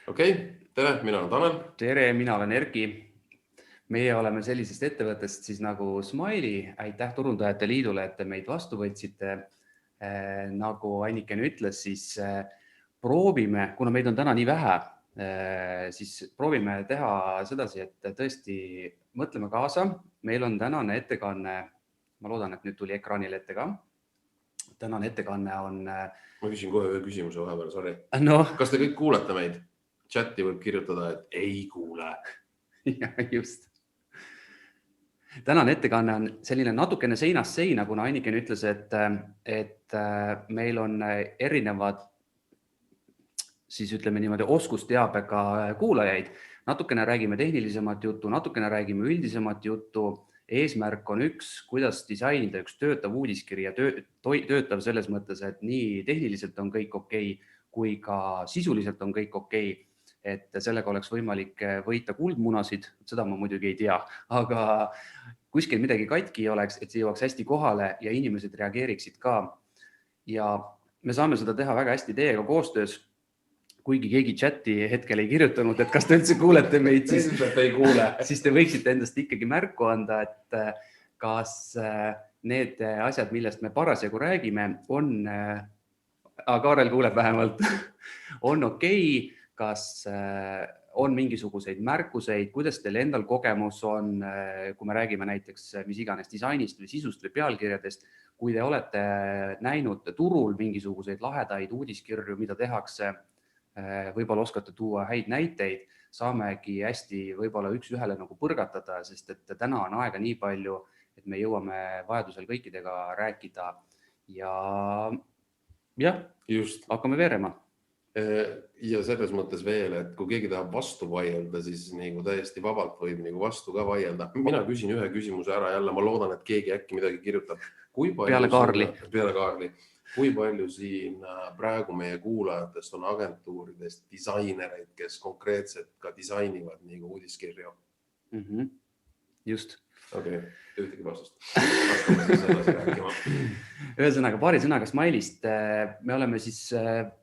Okei, tere, mina olen Tanel. Tere, mina olen Erki. Meie oleme sellisest ettevõttest siis nagu Smiley. Aitäh Turundajate Liidule, et te meid vastu võtsite. Nagu Anniken ütles, siis proovime, kuna meid on täna nii vähe, siis proovime teha sedasi, et tõesti mõtleme kaasa. Meil on tänane ettekanne, ma loodan, et nüüd tuli ekraanile ette ka. Tänane ettekanne on... Ma küsin kohe ühe küsimuse vahepeal, sorry. No. Kas te kõik kuulete meid? Chati võib kirjutada, et ei kuule. Ja, just. Tänane ettekanne on selline natukene seinast seina, kuna Anniken ütles, et meil on erinevad, siis ütleme niimoodi, oskusteabega kuulajaid. Natukene räägime tehnilisemat juttu, natukene räägime üldisemat juttu. Eesmärk on üks, kuidas disainida üks töötav uudiskiri ja töötav selles mõttes, et nii tehniliselt on kõik okei, kui ka sisuliselt on kõik okei, et sellega oleks võimalik võita kuldmunasid, seda ma muidugi ei tea, aga kuskil midagi katki ei oleks, et see jõuaks hästi kohale ja inimesed reageeriksid ka. Ja me saame seda teha väga hästi teiega koostöös, kuigi keegi chati hetkel ei kirjutanud, et kas te üldse kuulete meid, siis te võiksite endast ikkagi märku anda, et kas need asjad, millest me parasjagu räägime, on, Kaarel kuuleb vähemalt, on okei, kas on mingisuguseid märkuseid, kuidas teil endal kogemus on, kui me räägime näiteks mis iganes disainist või sisust või pealkirjadest, kui te olete näinud turul mingisuguseid lahedaid uudiskirju, mida tehakse, võib-olla oskate tuua häid näiteid, saamegi hästi võib-olla üks-ühele nagu põrgatada, sest et täna on aega nii palju, et me jõuame vajadusel kõikidega rääkida ja just, hakkame veerema. Ja selles mõttes veel, et kui keegi tahab vastu vaielda, siis nagu täiesti vabalt võib nagu vastu ka vaielda. Mina küsin ühe küsimuse ära jälle, ma loodan, et keegi äkki midagi kirjutab. Peale Kaarli. Kui palju siin praegu meie kuulajatest on agentuuridest disainereid, kes konkreetselt ka disainivad nagu uudiskirju? Just. Okei, ühtegi vastust. Hakkame siis edasi rääkima. Ühesõnaga, paari sõnaga Smiley'st. Me oleme siis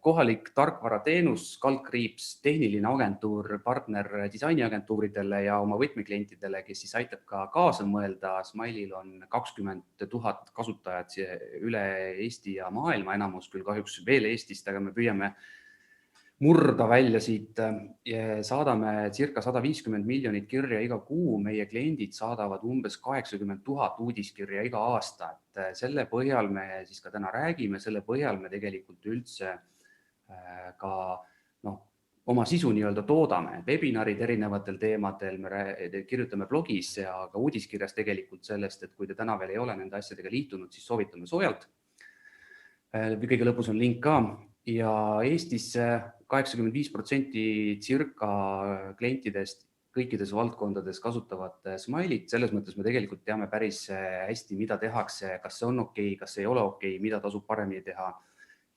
kohalik tarkvarateenus, kaldkriips, tehniline agentuur, partner disainiagentuuridele ja oma võtmeklientidele, kes siis aitab ka kaasa mõelda. Smiley'l on 20 000 kasutajat üle Eesti ja maailma, enamus küll kahjuks veel Eestist, aga me püüame murda välja siit. Saadame circa 150 miljonit kirja iga kuu, meie kliendid saadavad umbes 80 000 uudiskirja iga aasta. Et selle põhjal me siis ka täna räägime, selle põhjal me tegelikult üldse ka oma sisu nii-öelda toodame. Webinarid erinevatel teemadel, me kirjutame blogis ja ka uudiskirjas tegelikult sellest, et kui te täna veel ei ole nende asjadega liitunud, siis soovitame soojalt. Kõige lõpus on link ka. Ja Eestis 85% circa klientidest kõikides valdkondades kasutavad Smiley't. Selles mõttes me tegelikult teame päris hästi, mida tehakse, kas see on okei, kas see ei ole okei, mida tasub paremini teha.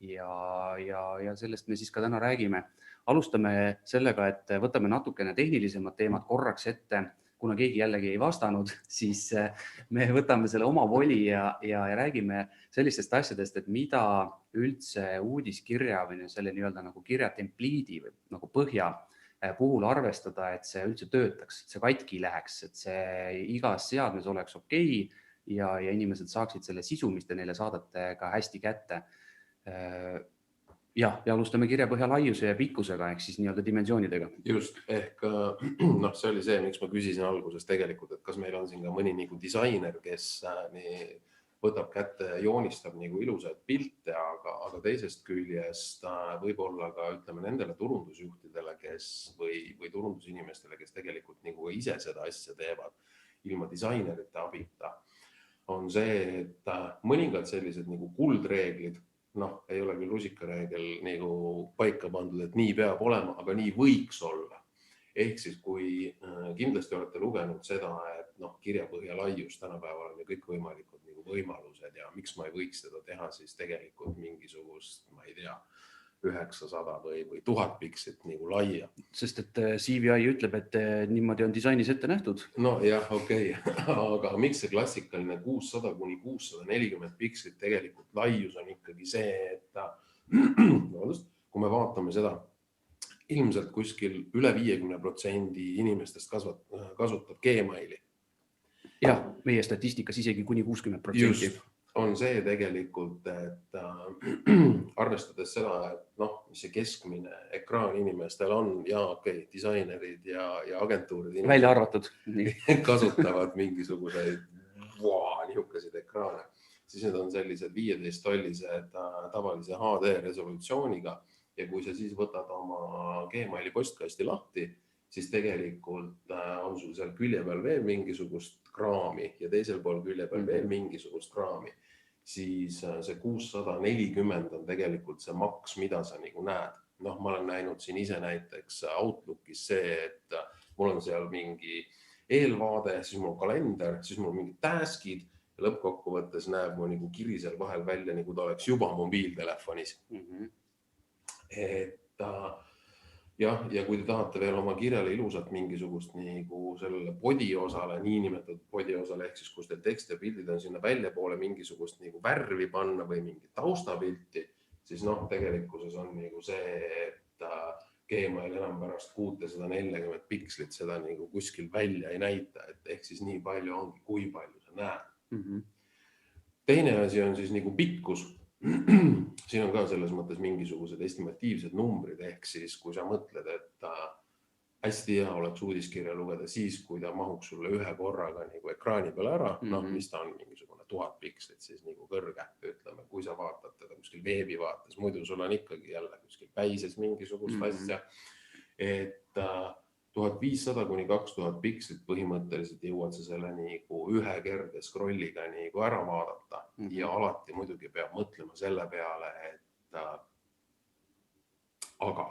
Ja sellest me siis ka täna räägime. Alustame sellega, et võtame natukene tehnilisemad teemad korraks ette. Kuna keegi jällegi ei vastanud, siis me võtame selle oma voli ja räägime sellistest asjadest, et mida üldse uudiskirja või selle nii-öelda nagu kirja templiidi või nagu põhja puhul arvestada, et see üldse töötaks, et see katki läheks, et see igas seadmes oleks okei ja inimesed saaksid selle sisu, mis te neile saadate, ka hästi kätte. Ja alustame kirja põhja laiuse ja pikkusega, ehk siis nii-öelda dimensioonidega. Just, ehk see oli see, miks ma küsisin alguses tegelikult, et kas meil on siin ka mõni nagu disainer, kes võtab kätte ja joonistab nagu ilusad pilte, aga teisest küljest võib-olla ka ütleme nendele turundusjuhtidele, või turundusinimestele, kes tegelikult nagu ise seda asja teevad ilma disainerite abita, on see, et mõningad sellised nagu kuldreeglid, ei ole küll rusikareegel nagu paika pandud, et nii peab olema, aga nii võiks olla. Ehk siis, kui kindlasti olete lugenud seda, et kirjapõhja laius tänapäeval on ju kõik võimalikud nagu võimalused ja miks ma ei võiks seda teha, siis tegelikult mingisugust, ma ei tea, 900 või 1000 pikslit nagu laia. Sest et CVI ütleb, et niimoodi on disainis ette nähtud. No jah, okei. Aga miks see klassikaline 600 kuni 640 pikslit tegelikult laius on ikkagi see, et kui me vaatame seda ilmselt kuskil üle 50% inimestest kasutab Gmaili. Jah, meie statistikas isegi kuni 60%. Just, on see tegelikult, et arvestades seda, et mis see keskmine ekraan inimestel on ja disainerid ja agentuurid välja arvatud. kasutavad mingisuguseid nihukeseid ekraane, siis need on sellised 15-tollised tavalise HD resolutsiooniga ja kui sa siis võtad oma Gmaili postkasti lahti, siis tegelikult on sul seal külje peal veel mingisugust kraami ja teisel pool külje peal veel mingisugust kraami, siis see 640 on tegelikult see maks, mida sa nagu näed. Ma olen näinud siin ise näiteks Outlookis see, et mul on seal mingi eelvaade, siis mul on kalender, siis mul on mingid taskid ja lõppkokkuvõttes näeb mu nagu kiri seal vahel välja, nagu ta oleks juba mobiiltelefonis. Et jah, ja kui te tahate veel oma kirjale ilusat mingisugust nagu sellele body-osale, niinimetatud body-osale, ehk siis kus teil tekst ja pildid on sinna väljapoole mingisugust nagu värvi panna või mingit taustapilti, siis tegelikkuses on nagu see, et Gmail enam pärast 640 pikslit seda nagu kuskil välja ei näita, et ehk siis nii palju ongi, kui palju sa näed. Teine asi on siis nagu pikkus. Siin on ka selles mõttes mingisugused estimatiivsed numbrid, ehk siis kui sa mõtled, et hästi hea oleks uudiskirja lugeda siis, kui ta mahuks sulle ühe korraga nagu ekraani peale ära, mis ta on mingisugune 1000 pikslit, siis nagu kõrge, ütleme, kui sa vaatad teda kuskil veebi vaates, muidu sul on ikkagi jälle kuskil päises mingisugust asja, et 1500 kuni 2000 pikslit põhimõtteliselt jõuad sa selle nagu ühe kerge scrolliga nagu ära vaadata ja alati muidugi peab mõtlema selle peale, et aga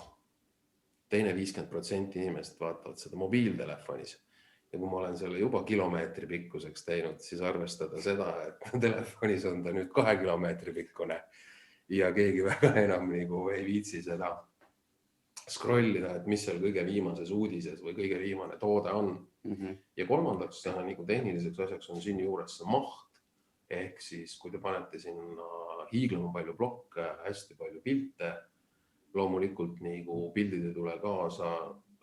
teine 50% inimest vaatavad seda mobiiltelefonis ja kui ma olen selle juba kilomeetri pikkuseks teinud, siis arvestada seda, et telefonis on ta nüüd 2 kilomeetri pikkune ja keegi väga enam nagu ei viitsi seda scrollida, et mis seal kõige viimases uudises või kõige viimane toode on. Ja kolmandaks nagu tehniliseks asjaks on siin juures see maht, ehk siis kui te panete sinna hiiglama palju blokke, hästi palju pilte, loomulikult nagu pildid ei tule kaasa,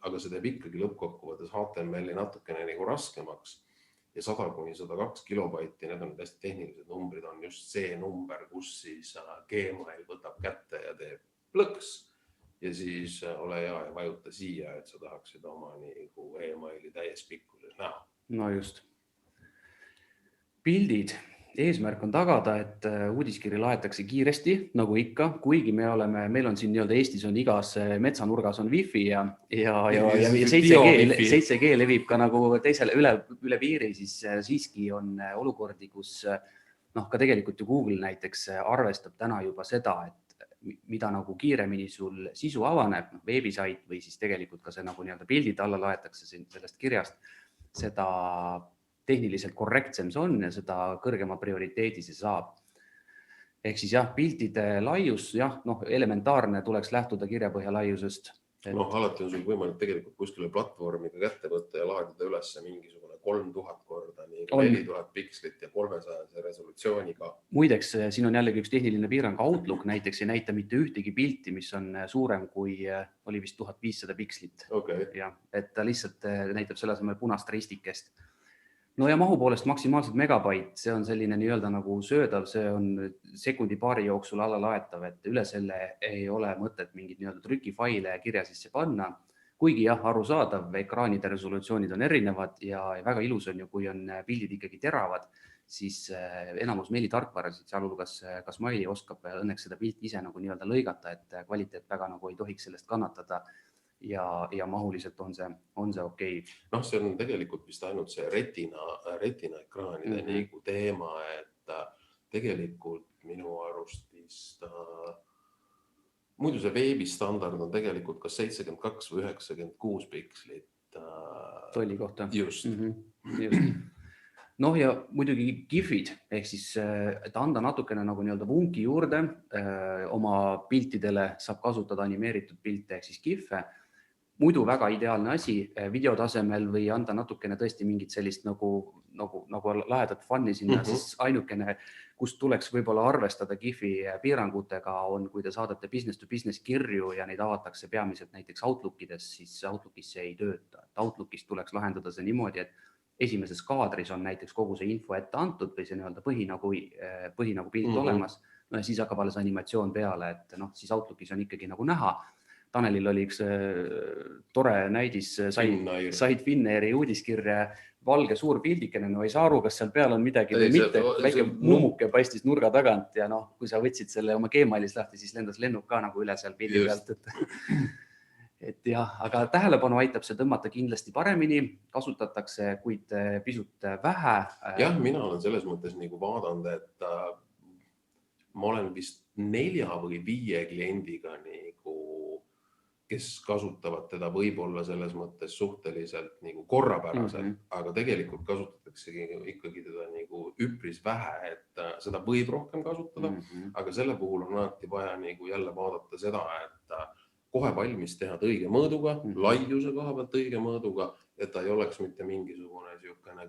aga see teeb ikkagi lõppkokkuvõttes HTML-i natukene nagu raskemaks ja 100 kuni 102 kilobaiti, need on hästi tehnilised numbrid, on just see number, kus siis Gmail võtab kätte ja teeb plõks. Ja siis ole hea ja vajuta siia, et sa tahaksid oma nagu emaili täies pikkuses näha. No just. Pildid. Eesmärk on tagada, et uudiskiri laetakse kiiresti, nagu ikka, kuigi meil on siin Eestis on igas metsanurgas on wifi ja 7G levib ka nagu teisele üle piiri, siis siiski on olukordi, kus ka tegelikult ju Google näiteks arvestab täna juba seda, et mida nagu kiiremini sul sisu avaneb, veebisait või siis tegelikult ka see nagu pildid alla laetakse sellest kirjast, seda tehniliselt korrektsem see on ja seda kõrgema prioriteedi see saab. Ehk siis piltide laius, elementaarne tuleks lähtuda kirjapõhja laiusest. Alati on sul võimalik tegelikult kuskile platvormiga kätte võtta ja laadida üles mingisugune 3000 korda, 4000 pikslit ja 300 resolutsiooniga. Muideks, siin on jällegi üks tehniline piirang. Outlook näiteks ei näita mitte ühtegi pilti, mis on suurem kui oli vist 1500 pikslit. Ja, et ta lihtsalt näitab selle asemel punast ristikest. No ja mahu poolest maksimaalselt megabait, see on selline nii-öelda nagu söödav, see on sekundi paari jooksul alla laetav, et üle selle ei ole mõtet mingid nii-öelda trükifaile kirja sisse panna. Kuigi arusaadav, ekraanide resolutsioonid on erinevad ja väga ilus on ju, kui on pildid ikkagi teravad, siis enamus meilitarkvarasid, sealhulgas ka Smiley oskab õnneks seda pilti ise nagu nii-öelda lõigata, et kvaliteet väga nagu ei tohiks sellest kannatada ja mahuliselt on see okei. See on tegelikult vist ainult see retina ekraanide nagu teema, et tegelikult minu arust vist muidu see veebistandard on tegelikult kas 72 või 96 pikslit. Tolli kohta. Just. Ja muidugi GIF-id, ehk siis, et anda natukene nagu nii-öelda vunki juurde, oma piltidele saab kasutada animeeritud pilte ehk siis GIF-e. muidu väga ideaalne asi videotasemel või anda natukene tõesti mingit sellist nagu lahedat fun'i sinna, siis ainukene, kust tuleks võib-olla arvestada GIF-i piirangutega on, kui te saadate business to business kirju ja neid avatakse peamiselt näiteks Outlook'ides, siis Outlook'is see ei tööta. Outlook'is tuleks lahendada see niimoodi, et esimeses kaadris on näiteks kogu see info ette antud või see nii-öelda põhi nagu pilt olemas, no ja siis hakkab alles animatsioon peale, et siis Outlook'is on ikkagi nagu näha. Tanelil oli üks tore näidis, said Finnairi uudiskirja, valge suur pildikene, no ei saa aru, kas seal peal on midagi või mitte, väike mummuke paistis nurga tagant ja kui sa võtsid selle oma Gmailis lahti, siis lendas lennuk ka nagu üle seal pildi pealt, et jah, aga tähelepanu aitab see tõmmata kindlasti paremini, kasutatakse, kuid pisut vähe. Jah, mina olen selles mõttes nagu vaadanud, et ma olen vist 4 või 5 kliendiga kes kasutavad teda võib-olla selles mõttes suhteliselt nagu korrapäraselt, aga tegelikult kasutatakse ikkagi teda nagu üpris vähe, et seda võib rohkem kasutada, aga selle puhul on alati vaja nagu jälle vaadata seda, et kohe valmis teha õige mõõduga, laiuse koha pealt õige mõõduga, et ta ei oleks mitte mingisugune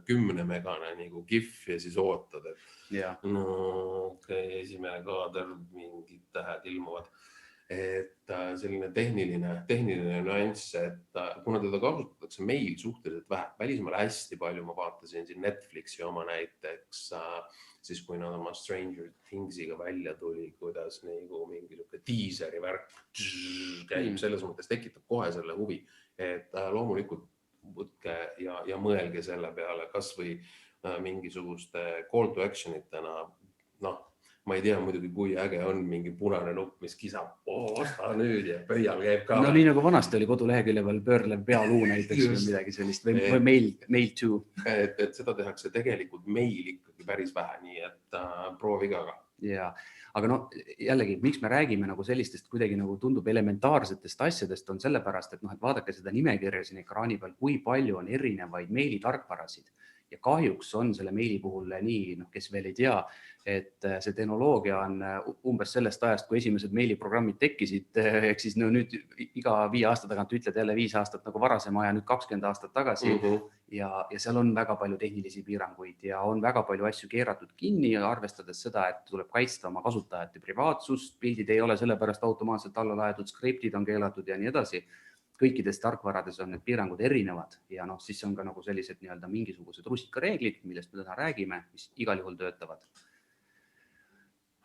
10 megane nagu GIF ja siis ootad, et esimene kaader, mingid tähed ilmuvad. Et selline tehniline nüanss, et kuna teda kasutatakse meil suhteliselt vähe, välismaal hästi palju, ma vaatasin siin Netflixi oma näiteks, siis kui nad oma Stranger Thingsiga välja tuli, kuidas nagu mingi teaseri värk käib, selles mõttes tekitab kohe selle huvi, et loomulikult võtke ja mõelge selle peale, kas või mingisuguste call to actionitena, ma ei tea muidugi, kui äge on mingi punane nupp, mis kisab, osta nüüd ja pöial käib ka. No nii nagu vanasti oli kodulehekülje peal pöörlev pealuu näiteks või midagi sellist või mail to. Et seda tehakse tegelikult meil ikkagi päris vähe, nii et prooviga ka. Ja, aga jällegi, miks me räägime nagu sellistest kuidagi nagu tundub elementaarsetest asjadest on sellepärast, et vaadake seda nimekirja siin ekraani peal, kui palju on erinevaid meilitarkvarasid. Ja kahjuks on selle meili puhul nii, kes veel ei tea, et see tehnoloogia on umbes sellest ajast, kui esimesed meiliprogrammid tekkisid, ehk siis nüüd iga 5 aasta tagant ütled jälle 5 aastat nagu varasema ja nüüd 20 aastat tagasi ja seal on väga palju tehnilisi piiranguid ja on väga palju asju keeratud kinni ja arvestades seda, et tuleb kaitsta oma kasutajate privaatsust, pildid ei ole sellepärast automaatselt alla laetud, skriptid on keelatud ja nii edasi. Kõikides tarkvarades on need piirangud erinevad ja siis on ka nagu sellised nii-öelda mingisugused rusikareeglid, millest me täna räägime, mis igal juhul töötavad.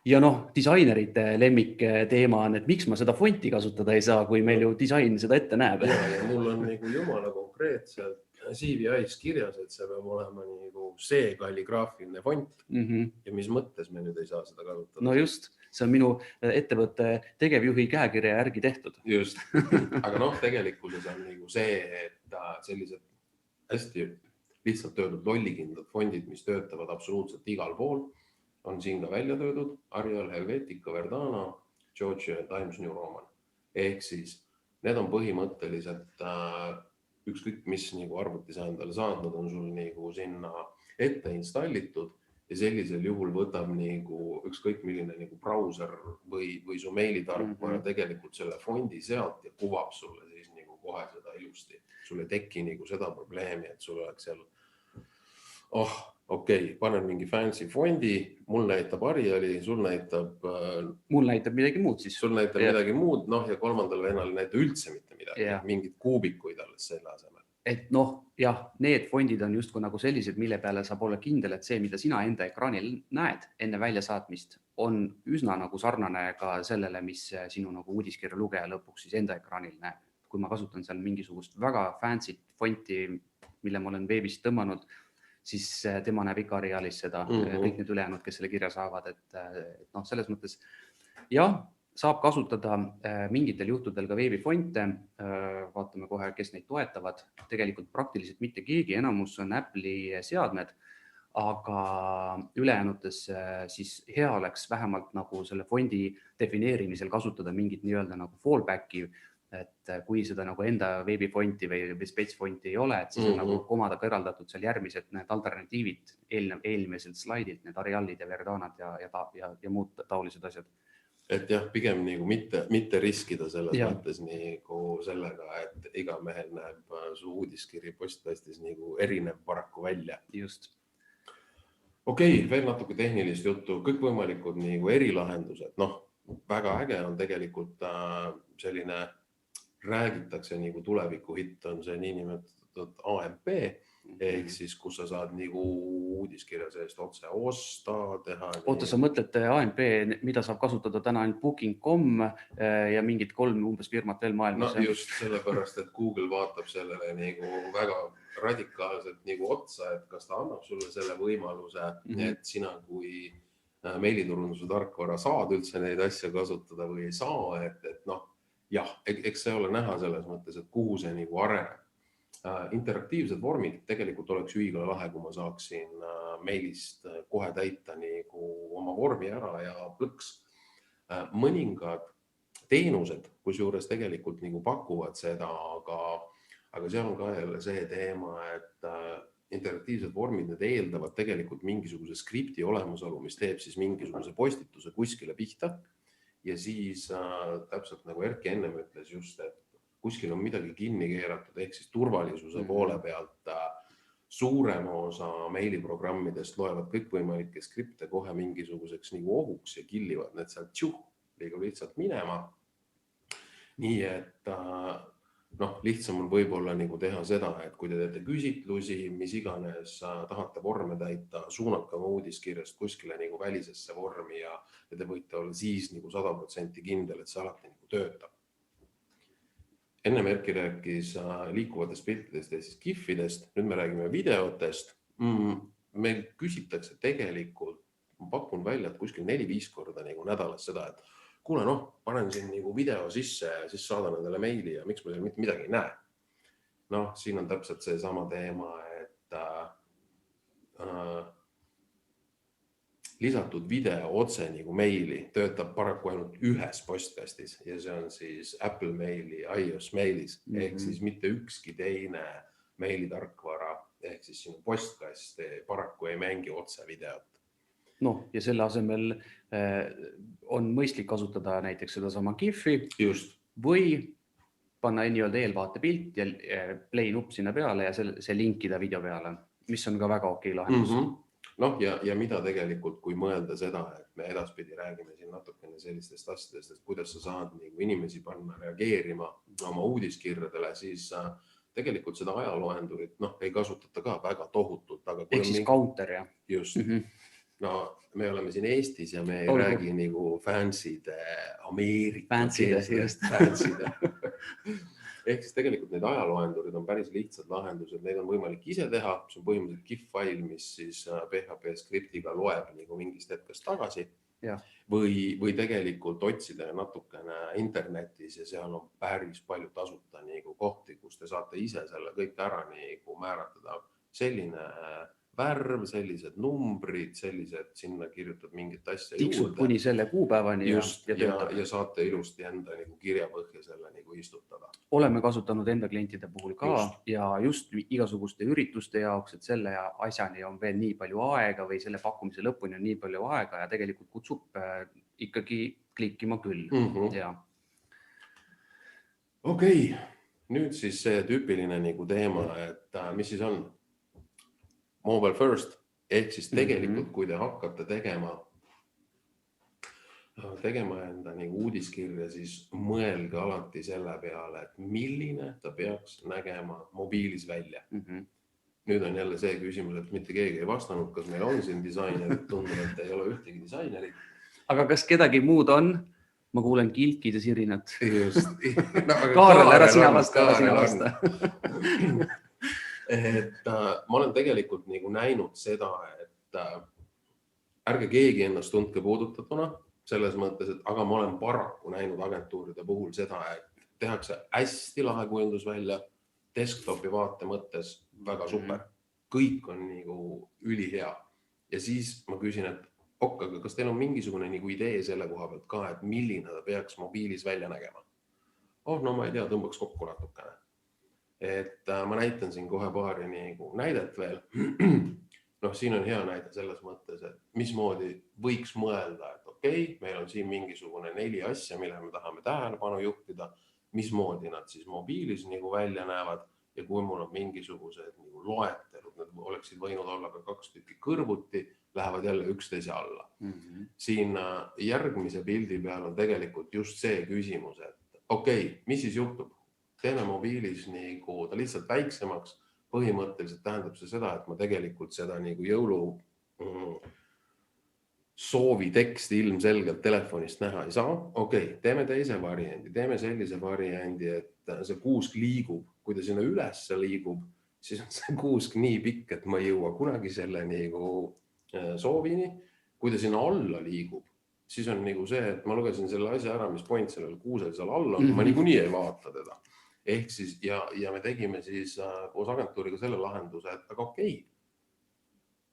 Ja disainerite lemmik teema on, et miks ma seda fonti kasutada ei saa, kui meil ju disain seda ette näeb. Ja mul on nagu jumala konkreetselt CVI's kirjas, et see peab olema nagu see kalligraafiline font ja mis mõttes me nüüd ei saa seda kasutada. No just, see on minu ettevõtte tegevjuhi käekirja järgi tehtud. Just, aga tegelikkuses on nagu see, et sellised hästi lihtsalt öeldud lollikindlad fondid, mis töötavad absoluutselt igal pool, on siin ka välja töödud, Arial, Helvetica, Verdana, Georgia ja Times New Roman. Ehk siis need on põhimõtteliselt ükskõik, mis nagu arvuti sa endale saanud, on sul nagu sinna ette installitud ja sellisel juhul võtab nagu ükskõik milline nagu brauser või su meilitarkvara tegelikult selle fondi sealt ja kuvab sulle siis nagu kohe seda ilusti. Sul ei teki nagu seda probleemi, et sul oleks seal panen mingi fancy fondi, mul näitab Ariali, sul näitab... Mul näitab midagi muud siis. Sul näitab midagi muud, ja kolmandal vennal näitab üldse mitte midagi, mingid kuubikuid alles selle asemel. Et need fondid on justkui nagu sellised, mille peale saab olla kindel, et see, mida sina enda ekraanil näed enne väljasaatmist, on üsna nagu sarnane ka sellele, mis sinu nagu uudiskirja lugeja lõpuks siis enda ekraanil näeb. Kui ma kasutan seal mingisugust väga fancy fonti, mille ma olen veebist tõmmanud, siis tema näeb ikka Arialis seda, kõik need ülejäänud, kes selle kirja saavad, et selles mõttes saab kasutada mingitel juhtudel ka veebifonte, vaatame kohe, kes neid toetavad, tegelikult praktiliselt mitte keegi, enamus on Apple'i seadmed, aga ülejäänutes siis hea oleks vähemalt nagu selle fondi defineerimisel kasutada mingit nii-öelda nagu fallbacki, et kui seda nagu enda veebifonti või spetsfonti ei ole, et siis on nagu komaga eraldatud seal järgmised need alternatiivid eelmiselt slaidilt, need Arialid ja Verdanad ja muud taolised asjad. et jah, pigem nagu mitte riskida selles mõttes nagu sellega, et iga mehel näeb su uudiskiri postkastis nagu erinev paraku välja. Just. Okei, veel natuke tehnilist juttu, kõikvõimalikud nagu erilahendused, väga äge on tegelikult selline, räägitakse nagu tulevikuhitt on see niinimetatud AMP, ehk siis, kus sa saad nagu uudiskirja sellest otse osta, teha. Oota, sa mõtled AMP, mida saab kasutada täna ainult Booking.com ja mingid 3 umbes firmat veel maailmas? No just sellepärast, et Google vaatab sellele nagu väga radikaalselt nagu otsa, et kas ta annab sulle selle võimaluse, et sina kui meiliturunduse tarkvara saad üldse neid asju kasutada või ei saa, et jah, eks see ole näha selles mõttes, et kuhu see nagu areneb. Interaktiivsed vormid tegelikult oleks ühiga lahe, kui ma saaksin meilist kohe täita nagu oma vormi ära ja plõks. Mõningad teenused, kus juures tegelikult nagu pakuvad seda, aga seal on ka jälle see teema, et interaktiivsed vormid, need eeldavad tegelikult mingisuguse skripti olemasolu, mis teeb siis mingisuguse postituse kuskile pihta ja siis täpselt nagu Erki ennem ütles just, et kuskil on midagi kinni keeratud, ehk siis turvalisuse poole pealt suurema osa meiliprogrammidest loevad kõikvõimalikke skripte kohe mingisuguseks nagu ohuks ja killivad need sealt liiga lihtsalt minema. Nii et lihtsam on võib-olla nagu teha seda, et kui te teete küsitlusi, mis iganes tahate vorme täita, suunake oma uudiskirjast kuskile nagu välisesse vormi ja te võite olla siis nagu 100% kindel, et see alati nagu töötab. Enne Erki rääkis liikuvatest piltidest ja siis GIF-idest, nüüd me räägime videotest. Meil küsitakse tegelikult, ma pakun välja, et kuskil 4-5 korda nagu nädalas seda, et kuule, panen siin nagu video sisse ja siis saadan endale meili ja miks ma seal mitte midagi ei näe. Siin on täpselt see sama teema, et lisatud video otse nagu meili töötab paraku ainult ühes postkastis ja see on siis Apple Maili, iOS Mailis, ehk siis mitte ükski teine meilitarkvara, ehk siis sinu postkast paraku ei mängi otse videot. Ja selle asemel on mõistlik kasutada näiteks seda sama GIF-i või panna nii-öelda eelvaate pilt ja play nupp sinna peale ja see linkida video peale, mis on ka väga okei lahendus. Ja mida tegelikult, kui mõelda seda, et me edaspidi räägime siin natukene sellistest asjadest, et kuidas sa saad nagu inimesi panna reageerima oma uudiskirjadele, siis tegelikult seda ajaloendurit ei kasutata ka väga tohutult. Ehk siis counter, jah? Just. Me oleme siin Eestis ja me ei räägi nagu fancy'de Ameerika. Fancy'de. Ehk siis tegelikult need ajaloendurid on päris lihtsad lahendused, neid on võimalik ise teha, see on põhimõtteliselt GIF-fail, mis siis PHP skriptiga loeb nagu mingist hetkest tagasi või tegelikult otsida natukene internetis ja seal on päris palju tasuta nagu kohti, kus te saate ise selle kõik ära nagu määratada. Selline värv, sellised numbrid, sellised sinna kirjutad mingit asja tiksud juurde. Kuni selle kuupäevani ja saate ilusti enda nagu kirjapõhja selle nagu istutada. Oleme kasutanud enda klientide puhul ka ja just igasuguste ürituste jaoks, et selle asjani on veel nii palju aega või selle pakkumise lõpuni on nii palju aega ja tegelikult kutsub ikkagi klikkima küll. Okei, nüüd siis see tüüpiline nagu teema, et mis siis on? Mobile first, ehk siis tegelikult, kui te hakkate tegema enda nagu uudiskirja, siis mõelge alati selle peale, et milline ta peaks nägema mobiilis välja. Nüüd on jälle see küsimus, et mitte keegi ei vastanud, kas meil on siin disainerid, tundub, et ei ole ühtegi disainerit. Aga kas kedagi muud on? Ma kuulen kilkid ja sirinat. Just. Kaarel, ära sina vasta. Et ma olen tegelikult nagu näinud seda, et ärge keegi ennast tundke puudutatuna selles mõttes, et aga ma olen paraku näinud agentuuride puhul seda, et tehakse hästi lahe kujundus välja, desktopi vaate mõttes väga super. Kõik on nagu ülihea. Ja siis ma küsin, et aga kas teil on mingisugune nagu idee selle koha pealt ka, et milline ta peaks mobiilis välja nägema? Ma ei tea, tõmbaks kokku natukene. Et ma näitan siin kohe paari nagu näidet veel. siin on hea näide selles mõttes, et mismoodi võiks mõelda, et okei, meil on siin mingisugune 4 asja, mille me tahame tähelepanu juhtida, mismoodi nad siis mobiilis nagu välja näevad ja kui mul on mingisugused nagu loetelud, need oleksid võinud olla ka 2 tükki kõrvuti, lähevad jälle üksteise alla. Siin järgmise pildi peal on tegelikult just see küsimus, et okei, mis siis juhtub? Teeme mobiilis nagu ta lihtsalt väiksemaks, põhimõtteliselt tähendab see seda, et ma tegelikult seda nagu jõulu soovi teksti ilmselgelt telefonist näha ei saa. Okei, teeme teise variandi, teeme sellise variandi, et see kuusk liigub. Kui ta sinna üles liigub, siis on see kuusk nii pikk, et ma ei jõua kunagi selle nagu soovini. Kui ta sinna alla liigub, siis on nagu see, et ma lugesin selle asja ära, mis point sellel kuusel seal all on, ma niikuinii ei vaata teda. Ehk siis, ja me tegime siis koos agentuuriga selle lahenduse, et aga okei,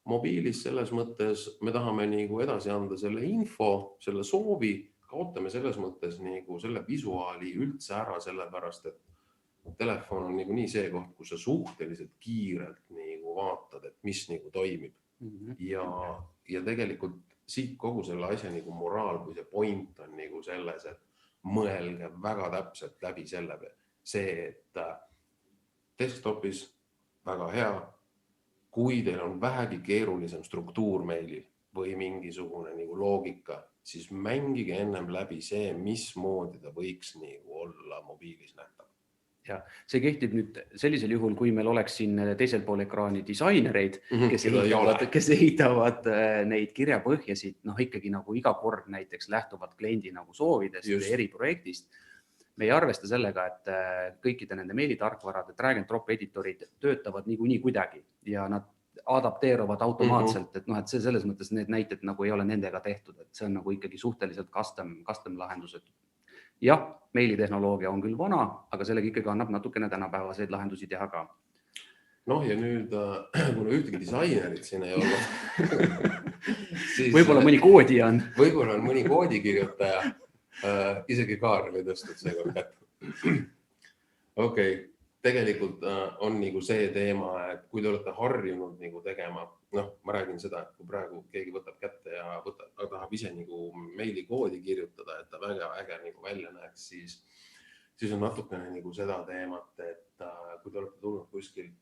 mobiilis selles mõttes me tahame nagu edasi anda selle info, selle soovi, kaotame selles mõttes nagu selle visuaali üldse ära, sellepärast, et telefon on nagu nii see koht, kus sa suhteliselt kiirelt nagu vaatad, et mis nagu toimib. Ja tegelikult siit kogu selle asja nagu moraal või see point on nagu selles, et mõelge väga täpselt läbi selle peale. See, et desktopis väga hea, kui teil on vähegi keerulisem struktuur meilil või mingisugune nagu loogika, siis mängige ennem läbi see, mismoodi ta võiks nagu olla mobiilis nähtav. Ja see kehtib nüüd sellisel juhul, kui meil oleks siin teisel pool ekraani disainereid, kes ehitavad neid kirjapõhjasid, ikkagi nagu iga kord näiteks lähtuvad kliendi nagu soovidest või eriprojektist. Me ei arvesta sellega, et kõikide nende meilitarkvarade drag and drop editorid töötavad niikuinii kuidagi ja nad adapteeruvad automaatselt, et see selles mõttes need näited nagu ei ole nendega tehtud, et see on nagu ikkagi suhteliselt custom lahendused. Jah, meilitehnoloogia on küll vana, aga sellega ikkagi annab natukene tänapäevaseid lahendusi teha ka. Ja nüüd, kuna ühtegi disainerit siin ei ole, siis võib-olla mõni koodi on. Võib-olla on mõni koodikirjutaja, isegi Kaarel ei tõstnud seekord kätte. Okei, tegelikult on nagu see teema, et kui te olete harjunud nagu tegema, ma räägin seda, et kui praegu keegi võtab kätte ja tahab ise nagu meili koodi kirjutada, et ta väga äge nagu välja näeks, siis on natukene nagu seda teemat, et kui te olete tulnud kuskil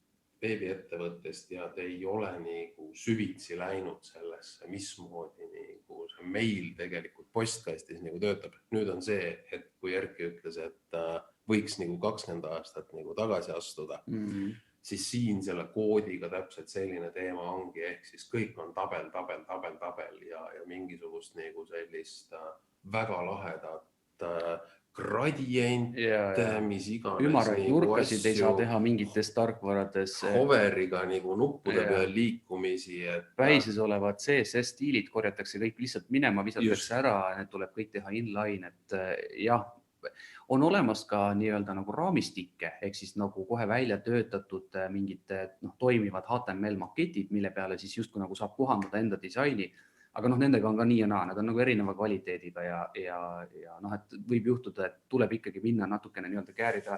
veebiettevõttest ja te ei ole nagu süvitsi läinud sellesse, mismoodi nagu see meil tegelikult postkastis nagu töötab. Nüüd on see, et kui Erki ütles, et võiks nagu 20 aastat nagu tagasi astuda, siis siin selle koodiga täpselt selline teema ongi, ehk siis kõik on tabel ja mingisugust nagu sellist väga lahedat gradient, mis iganes. Ümaraid nurkasid ei saa teha mingites tarkvarades. Hoveriga nagu nuppude peal liikumisi. Päises olevad CSS-stiilid korjatakse kõik lihtsalt minema, visatakse ära, need tuleb kõik teha inline, et jah, on olemas ka nii-öelda nagu raamistikke, ehk siis nagu kohe välja töötatud mingid toimivad HTML maketid, mille peale siis justkui nagu saab kohandada enda disaini. Aga nendega on ka nii ja naa, nad on nagu erineva kvaliteediga ja et võib juhtuda, et tuleb ikkagi minna natukene nii-öelda käärida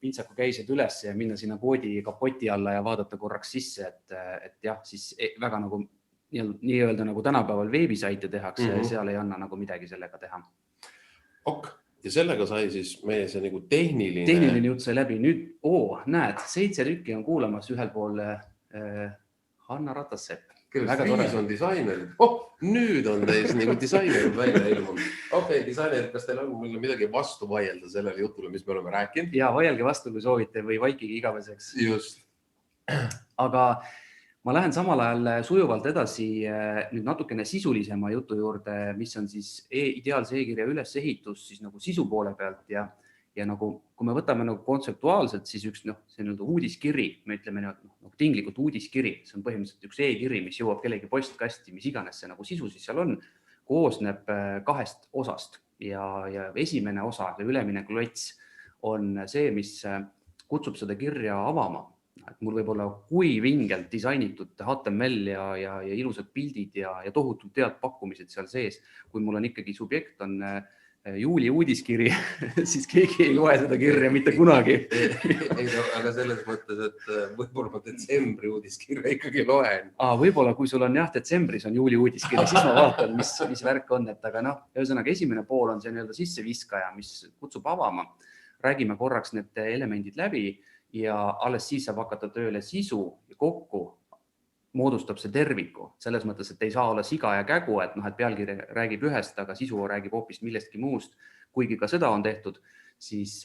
pintsaku käised üles ja minna sinna koodi kapoti alla ja vaadata korraks sisse, et jah, siis väga nagu nii-öelda nagu tänapäeval veebisaite tehakse, seal ei anna nagu midagi sellega teha. Ja sellega sai siis meie see nagu tehniline jutt sai läbi. Nüüd, näed, 7 tükki on kuulamas ühel pool Hanna Ratassepp. Kellest on disainerid. Nüüd on teis nagu disainerid välja ilmunud. Okei, disainerid, kas teil on midagi vastu vaielda sellele jutule, mis me oleme rääkinud? Ja vaielge vastu, kui soovite või vaikigi igaveseks. Just. Aga ma lähen samal ajal sujuvalt edasi nüüd natukene sisulisema jutu juurde, mis on siis ideaalse e-kirja ülesehitus siis nagu sisu poole pealt ja nagu, kui me võtame nagu kontseptuaalselt, siis üks see uudiskiri, me ütleme tinglikult uudiskiri, see on põhimõtteliselt üks e-kiri, mis jõuab kellegi postkasti, mis iganes see nagu sisu siis seal on, koosneb 2 osast ja esimene osa, see üleminekulots on see, mis kutsub seda kirja avama. Et mul võib olla kui vingelt disainitud HTML ja ilusad pildid ja tohutult tead pakkumised seal sees, kui mul on ikkagi subjekt on juuli uudiskiri, siis keegi ei loe seda kirja mitte kunagi. Ei, aga selles mõttes, et võib-olla ma detsembri uudiskirja ikkagi loen. Võib-olla, kui sul on detsembris on juuli uudiskiri, siis ma vaatan, mis värk on, et aga ühesõnaga esimene pool on see nii-öelda sisseviskaja, mis kutsub avama. Räägime korraks need elemendid läbi ja alles siis saab hakata tööle sisu ja kokku moodustab see terviku, selles mõttes, et ei saa olla siga ja kägu, et pealkiri räägib ühest, aga sisu räägib hoopis millestki muust. Kuigi ka seda on tehtud, siis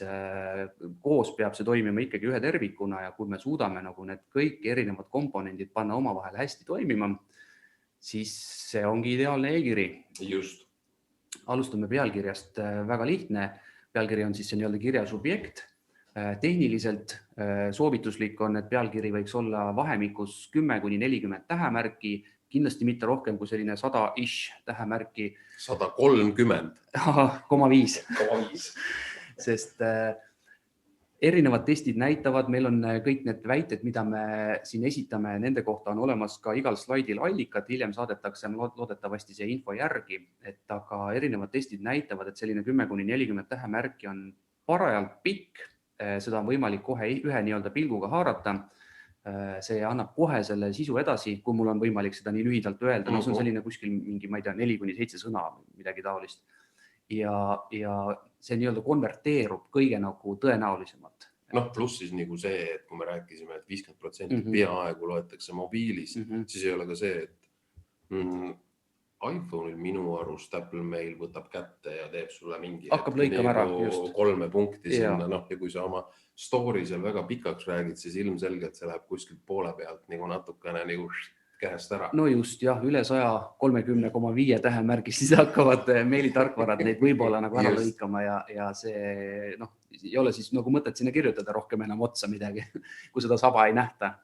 koos peab see toimima ikkagi ühe tervikuna ja kui me suudame nagu need kõik erinevad komponendid panna omavahel hästi toimima, siis see ongi ideaalne e-kiri. Just. Alustame pealkirjast väga lihtne. Pealkiri on siis see nii-öelda kirja subjekt. Tehniliselt soovituslik on, et pealkiri võiks olla vahemikus 10–40 tähemärki, kindlasti mitte rohkem kui selline 100-ish tähemärki. 130,5. Sest erinevad testid näitavad, meil on kõik need väited, mida me siin esitame, nende kohta on olemas ka igal slaidil allikad, hiljem saadetakse loodetavasti see info järgi, et aga erinevad testid näitavad, et selline 10–40 tähemärki on parajalt pikk. Seda on võimalik kohe ühe nii-öelda pilguga haarata. See annab kohe selle sisu edasi, kui mul on võimalik seda nii lühidalt öelda. See on selline kuskil mingi, ma ei tea, 4–7 sõna, midagi taolist. Ja see nii-öelda konverteerub kõige nagu tõenäolisemalt. Pluss siis nagu see, et kui me rääkisime, et 50% peaaegu loetakse mobiilis, siis ei ole ka see, et iPhone'il minu arust Apple Mail võtab kätte ja teeb sulle mingi hakkab lõikama ära, 3 punkti sinna. Ja kui sa oma story seal väga pikaks räägid, siis ilmselgelt see läheb kuskilt poole pealt nagu natukene nagu käest ära. No just, jah, üle 130,5 tähemärgis siis hakkavad meilitarkvarad neid võib-olla nagu ära lõikama ja see ei ole siis nagu mõtet sinna kirjutada rohkem enam otsa midagi, kui seda saba ei nähta.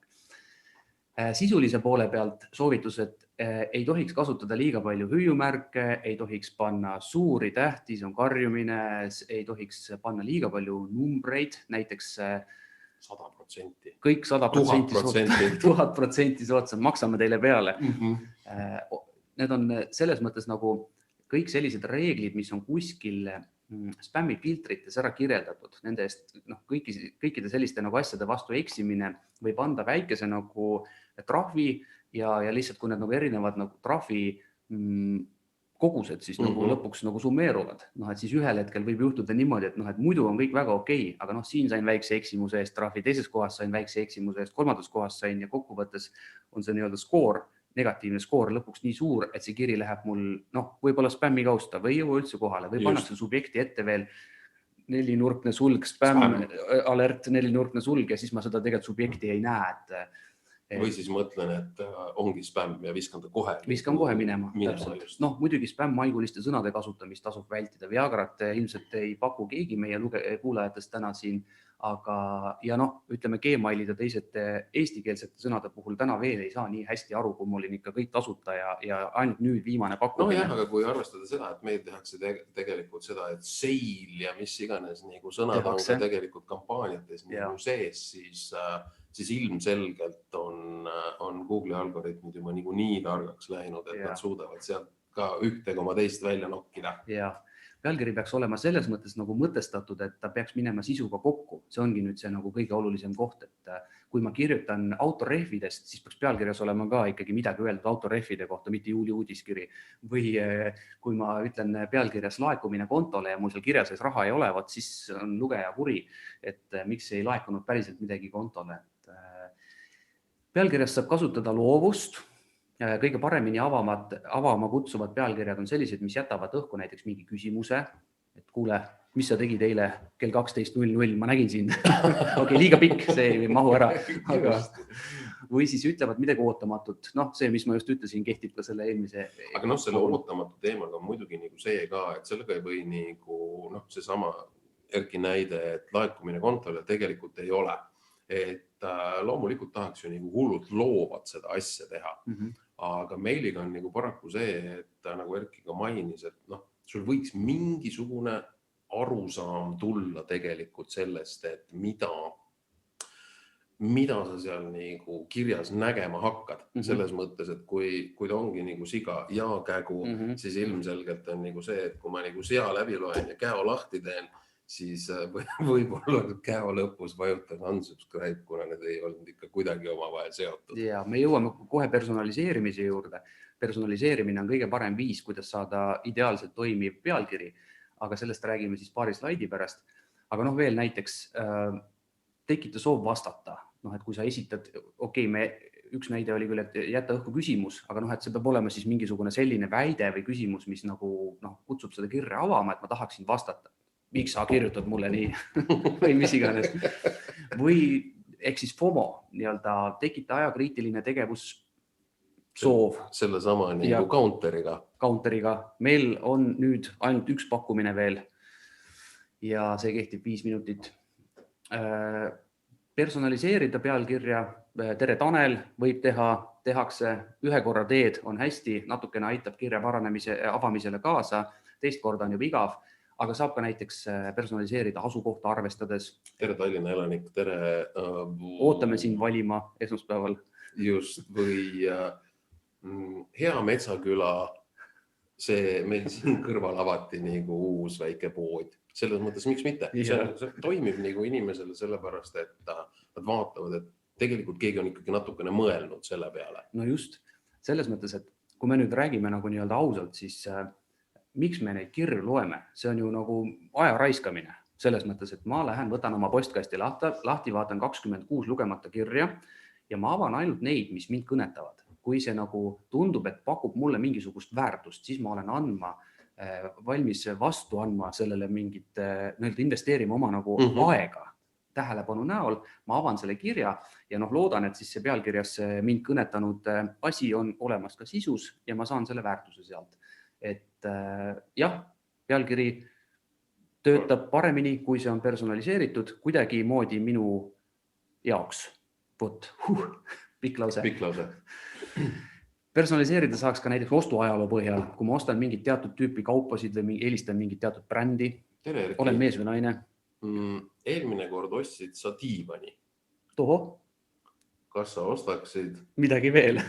Sisulise poole pealt soovitused ei tohiks kasutada liiga palju hüüumärke, ei tohiks panna suuri tähti, see on karjumine, ei tohiks panna liiga palju numbreid, näiteks 100%. Kõik 1000% soodsam, maksame teile peale. Need on selles mõttes nagu kõik sellised reeglid, mis on kuskil spämmifiltrites ära kirjeldatud. Nende eest kõikide selliste nagu asjade vastu eksimine võib anda väikese nagu trahvi ja lihtsalt kui need nagu erinevad nagu trahvi kogused siis nagu lõpuks nagu summeeruvad, et siis ühel hetkel võib juhtuda niimoodi, et muidu on kõik väga okei, aga siin sain väikse eksimuse eest trahvi, teises kohas sain väikse eksimuse eest, kolmandas kohas sain ja kokkuvõttes on see nii-öelda skoor, negatiivne skoor lõpuks nii suur, et see kiri läheb mul võib-olla spämmi kausta või ei jõua üldse kohale või pannakse subjekti ette veel 4-nurkne sulg, spämm, alert, 4-nurkne sulg ja siis ma seda tegelikult subjekti ei näe. Või siis mõtlen, et ongi spämm ja viskan ta kohe. Viskan kohe minema. Muidugi spämm-maiguliste sõnade kasutamist tasub vältida. Viagrat ilmselt ei paku keegi meie kuulajatest täna siin, aga ütleme Gmailid ja teised eestikeelsete sõnade puhul täna veel ei saa nii hästi aru, kui mul on ikka kõik tasuta ja ainult nüüd viimane pakkumine. Aga kui arvestada seda, et meil tehakse tegelikult seda, et seil ja mis iganes nagu sõnad on ka tegelikult kampaaniates nagu sees, siis ilmselgelt on Google'i algoritmid juba nii targaks läinud, et nad suudavad sealt ka 1,2 välja nokkida. Pealkiri peaks olema selles mõttes nagu mõtestatud, et ta peaks minema sisuga kokku. See ongi nüüd see nagu kõige olulisem koht, et kui ma kirjutan autorehvidest, siis peaks pealkirjas olema ka ikkagi midagi öeldud autorehvide kohta, mitte juuli uudiskiri. Või kui ma ütlen pealkirjas laekumine kontole ja mul seal kirjas raha ei ole, siis on lugeja kuri, et miks ei laekunud päriselt midagi kontole. Pealkirjas saab kasutada loovust. Kõige paremini avama kutsuvad pealkirjad on sellised, mis jätavad õhku näiteks mingi küsimuse, et kuule, mis sa tegid eile kell 12.00, ma nägin sind. Okei, liiga pikk, see ei mahu ära. Või siis ütlevad midagi ootamatut. See, mis ma just ütlesin, kehtib ka selle eelmise. Aga selle ootamatu teemaga on muidugi see ka, et sellega ei või see sama Erki näide, et laekumine kontole tegelikult ei ole. Et loomulikult tahaks ju hullult loovat seda asja teha. Aga meiliga on paraku see, et nagu Erki ka mainis, et sul võiks mingisugune arusaam tulla tegelikult sellest, et mida sa seal nagu kirjas nägema hakkad. Selles mõttes, et kui ta ongi nagu siga ja kägu, siis ilmselgelt on nagu see, et kui ma nagu sea läbi loen ja käo lahti teen, siis võib-olla käo lõpus vajutan unsubscribe, kuna need ei olnud ikka kuidagi omavahel seotud. Ja me jõuame kohe personaliseerimise juurde. Personaliseerimine on kõige parem viis, kuidas saada ideaalselt toimiv pealkiri, aga sellest räägime siis paari slaidi pärast. Aga noh, veel näiteks tekita soov vastata. Noh, et kui sa esitad, üks näide oli küll, et jätta õhku küsimus, aga noh, et see peab olema siis mingisugune selline väide või küsimus, mis nagu kutsub seda kirja avama, et ma tahaksin vastata. Miks sa kirjutad mulle nii või mis iganes. Või ehk siis FOMO, tekita ajakriitiline tegevus soov. Selle sama nagu counteriga. Meil on nüüd ainult üks pakkumine veel ja see kehtib 5 minutit. Personaliseerida pealkirja, tere Tanel, võib tehakse, ühe korra teed, on hästi, natukene aitab kirja avamisele kaasa, teist korda on juba igav, aga saab ka näiteks personaliseerida asukohta arvestades. Tere Tallinna elanik, tere. Ootame sind valima esmaspäeval. Just, või hea Metsaküla, see meil siin kõrval avati nagu uus väike pood. Selles mõttes, miks mitte? See toimib nagu inimesele sellepärast, et nad vaatavad, et tegelikult keegi on ikkagi natukene mõelnud selle peale. No just, selles mõttes, et kui me nüüd räägime nagu nii-öelda ausalt, siis miks me neid kirju loeme? See on ju nagu aja raiskamine. Selles mõttes, et ma lähen, võtan oma postkasti lahti, vaatan 26 lugemata kirja ja ma avan ainult neid, mis mind kõnetavad. Kui see nagu tundub, et pakub mulle mingisugust väärtust, siis ma olen valmis vastu andma sellele mingit, investeerima oma nagu aega tähelepanu näol, ma avan selle kirja ja loodan, et siis see pealkirjas mind kõnetanud asi on olemas ka sisus ja ma saan selle väärtuse sealt. Et jah, pealkiri töötab paremini, kui see on personaliseeritud, kuidagi moodi minu jaoks. Pikk lause. Personaliseerida saaks ka näiteks ostuajaloo põhjal, kui ma ostan mingit teatud tüüpi kaupasid või helistan mingit teatud brändi. Olen mees või naine. Eelmine kord ostsid sa diivani. Toho. Kas sa ostaksid? Midagi veel.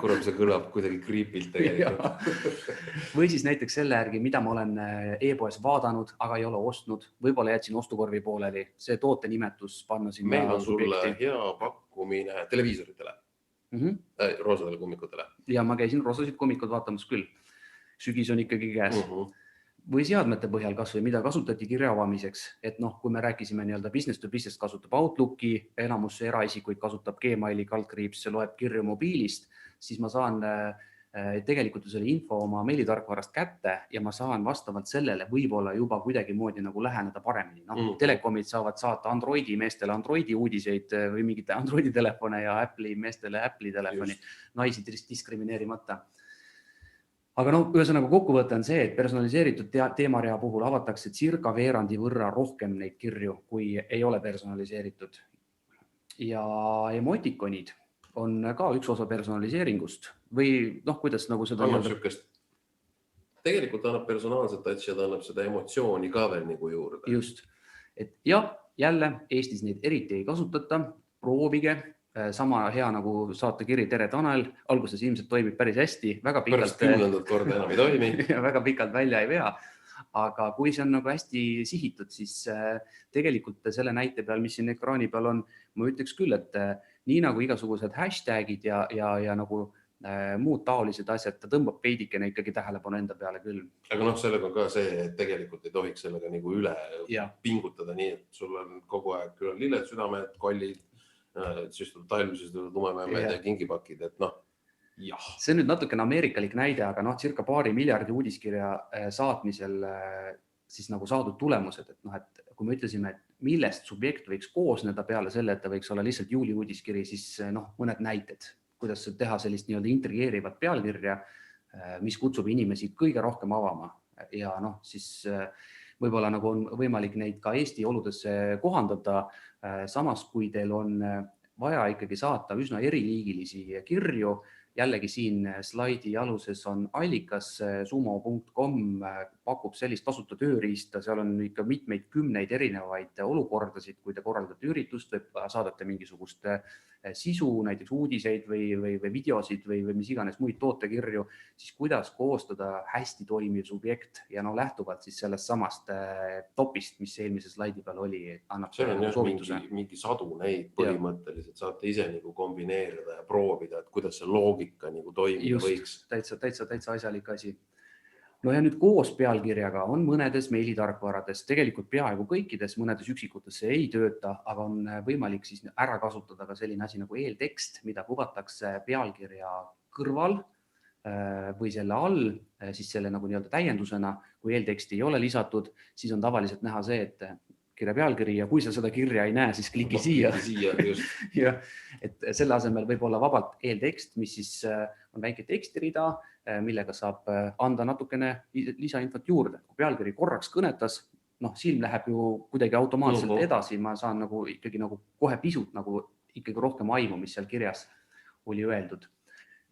Kuram see kõlab kuidagi creepilt tegelikult. Või siis näiteks selle järgi, mida ma olen e-poes vaadanud, aga ei ole ostnud. Võib-olla jätsin ostukorvi pooleli. See toote nimetus panna sinna. Meil on sulle hea pakkumine televiisoritele. Roosadele kummikutele. Ja ma käisin roosasid kummikud vaatamas küll. Sügis on ikkagi käes. Või seadmete põhjal kas või mida kasutati kirja avamiseks. Et kui me rääkisime business to business kasutab Outlooki, enamus eraisikuid kasutab Gmaili /, see loeb kirju mobiilist, siis ma saan tegelikult selle info oma meilitarkvarast kätte ja ma saan vastavalt sellele võib-olla juba kuidagi moodi nagu läheneda paremini. Telekomid saavad saata Androidi meestele Androidi uudiseid või mingite Androidi telefone ja Apple'i meestele Apple'i telefoni, naisi diskrimineerimata. Aga ühesõnaga kokkuvõte on see, et personaliseeritud teemarea puhul avatakse circa veerandi võrra rohkem neid kirju, kui ei ole personaliseeritud. Ja emotikonid on ka üks osa personaliseeringust või kuidas nagu seda... Tegelikult annab personaalset touch ja ta annab seda emotsiooni ka veel nagu juurde. Just. Et jah, jälle Eestis neid eriti ei kasutata, proovige, sama hea nagu saata kiri tere Tanel, alguses ilmselt toimib päris hästi, väga pikalt... Pärast 10. korda enam ei toimi. Väga pikalt välja ei vea, aga kui see on nagu hästi sihitud, siis tegelikult selle näite peal, mis siin ekraani peal on, ma ütleks küll, et nii nagu igasugused hashtagid ja nagu muud taolised asjad, ta tõmbab veidikene ikkagi tähelepanu enda peale küll. Aga sellega on ka see, et tegelikult ei tohiks sellega nagu üle pingutada nii, et sul on kogu aeg küll lilled, südamed, kollid, siis tuleb talv, siis tuleb lumemäed ja kingipakid, et jah. See on nüüd natukene ameerikalik näide, aga circa 2 miljardi uudiskirja saatmisel siis nagu saadud tulemused, et kui me ütlesime, et millest subjekt võiks koosneda peale selle, et ta võiks olla lihtsalt juuli uudiskiri, siis mõned näited, kuidas teha sellist nii-öelda intrigeerivat pealkirja, mis kutsub inimesi kõige rohkem avama ja siis võib-olla nagu on võimalik neid ka Eesti oludesse kohandada. Samas, kui teil on vaja ikkagi saata üsna eriliigilisi kirju jällegi siin slaidi aluses on allikas, sumo.com pakub sellist tasuta tööriista, seal on ikka mitmeid kümneid erinevaid olukordasid, kui te korraldate üritust või saadate mingisugust sisu, näiteks uudiseid või videosid või mis iganes muid tootekirju, siis kuidas koostada hästi toimiv subjekt ja lähtuvalt siis sellest samast topist, mis eelmise slaidi peal oli, annab see on soovituse. mingi sadu neid põhimõtteliselt saate ise nagu kombineerida ja proovida, et kuidas see loogika nagu toimida võiks. Täitsa asjalik asi. No ja nüüd koos pealkirjaga on mõnedes meilitarkvarades, tegelikult peaaegu kõikides, mõnedes üksikutes see ei tööta, aga on võimalik siis ära kasutada ka selline asi nagu eeltekst, mida kuvatakse pealkirja kõrval või selle all, siis selle nagu nii-öelda täiendusena, kui eelteksti ei ole lisatud, siis on tavaliselt näha see, et kirja pealkiri ja kui sa seda kirja ei näe, siis kliki siia. Ja, et selle asemel võib olla vabalt eeltekst, mis siis on väike tekstirida, millega saab anda natukene lisainfot juurde. Kui pealkiri korraks kõnetas, silm läheb ju kuidagi automaatselt edasi, ma saan nagu ikkagi nagu kohe pisut nagu ikkagi rohkem aimu, mis seal kirjas oli öeldud.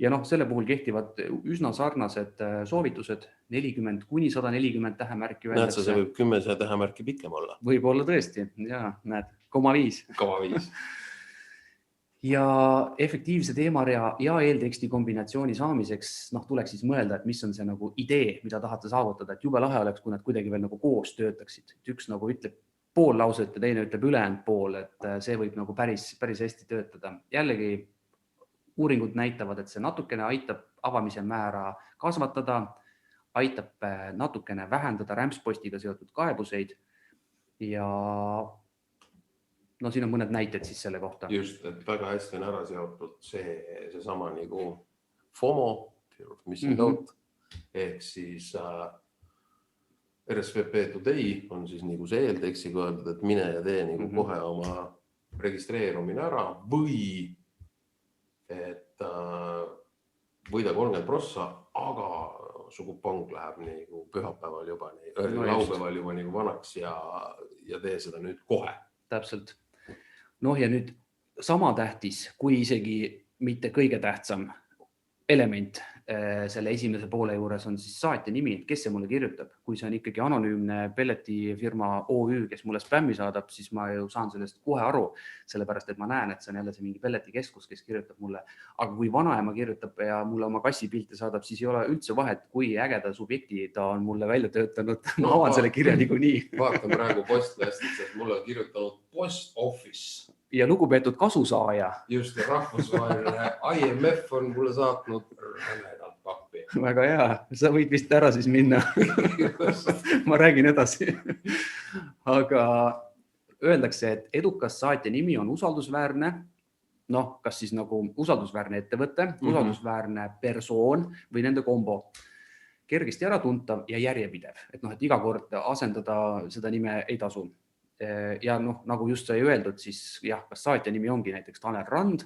Ja selle puhul kehtivad üsna sarnased soovitused, 40–140 tähemärki. Näed sa, see võib 10 tähemärki pikem olla. Võib olla tõesti, ja näed, 0,5. Ja efektiivse teemarea ja eelteksti kombinatsiooni saamiseks tuleks siis mõelda, et mis on see nagu idee, mida tahate saavutada, et jube lahe oleks, kui nad kuidagi veel nagu koos töötaksid. Et üks nagu ütleb pool lauset ja teine ütleb ülejäänud pool, et see võib nagu päris hästi töötada. Jällegi uuringud näitavad, et see natukene aitab avamise määra kasvatada, aitab natukene vähendada rämpspostiga seotud kaebuseid ja siin on mõned näited siis selle kohta. Just, et väga hästi on ära seotud see sama nagu FOMO, missing out, ehk siis RSVP Today on siis nagu see eeltekstiga öeldud, et mine ja tee nagu kohe oma registreerumine ära või et võida 30%, aga su kupong läheb nagu pühapäeval juba, laupäeval juba nagu vanaks ja tee seda nüüd kohe. Täpselt. Ja nüüd sama tähtis, kui isegi mitte kõige tähtsam element selle esimese poole juures on siis saatja nimi, kes see mulle kirjutab. Kui see on ikkagi anonüümne pelletifirma OÜ, kes mulle spämmi saadab, siis ma ju saan sellest kohe aru, sellepärast, et ma näen, et see on jälle see mingi pelletikeskus, kes kirjutab mulle. Aga kui vanaema kirjutab ja mulle oma kassipilte saadab, siis ei ole üldse vahet, kui ägeda subjekti ta on mulle välja töötanud. Ma avan selle kirja niikuinii. Vaatan praegu postlastis, et mulle on kirjutanud Post Office. Ja lugupeetud kasusaaja. Just, ja rahvusvaheline IMF on mulle saatnud rämedalt pappi. Väga hea, sa võid vist ära siis minna. Ma räägin edasi. Aga öeldakse, et edukas saatja nimi on usaldusväärne, kas siis nagu usaldusväärne ettevõte, usaldusväärne persoon või nende kombo. Kergesti äratuntav ja järjepidev, et iga kord asendada seda nime ei tasu. Ja nagu just sai öeldud, siis jah, kas saatja nimi ongi näiteks Tanel Rand.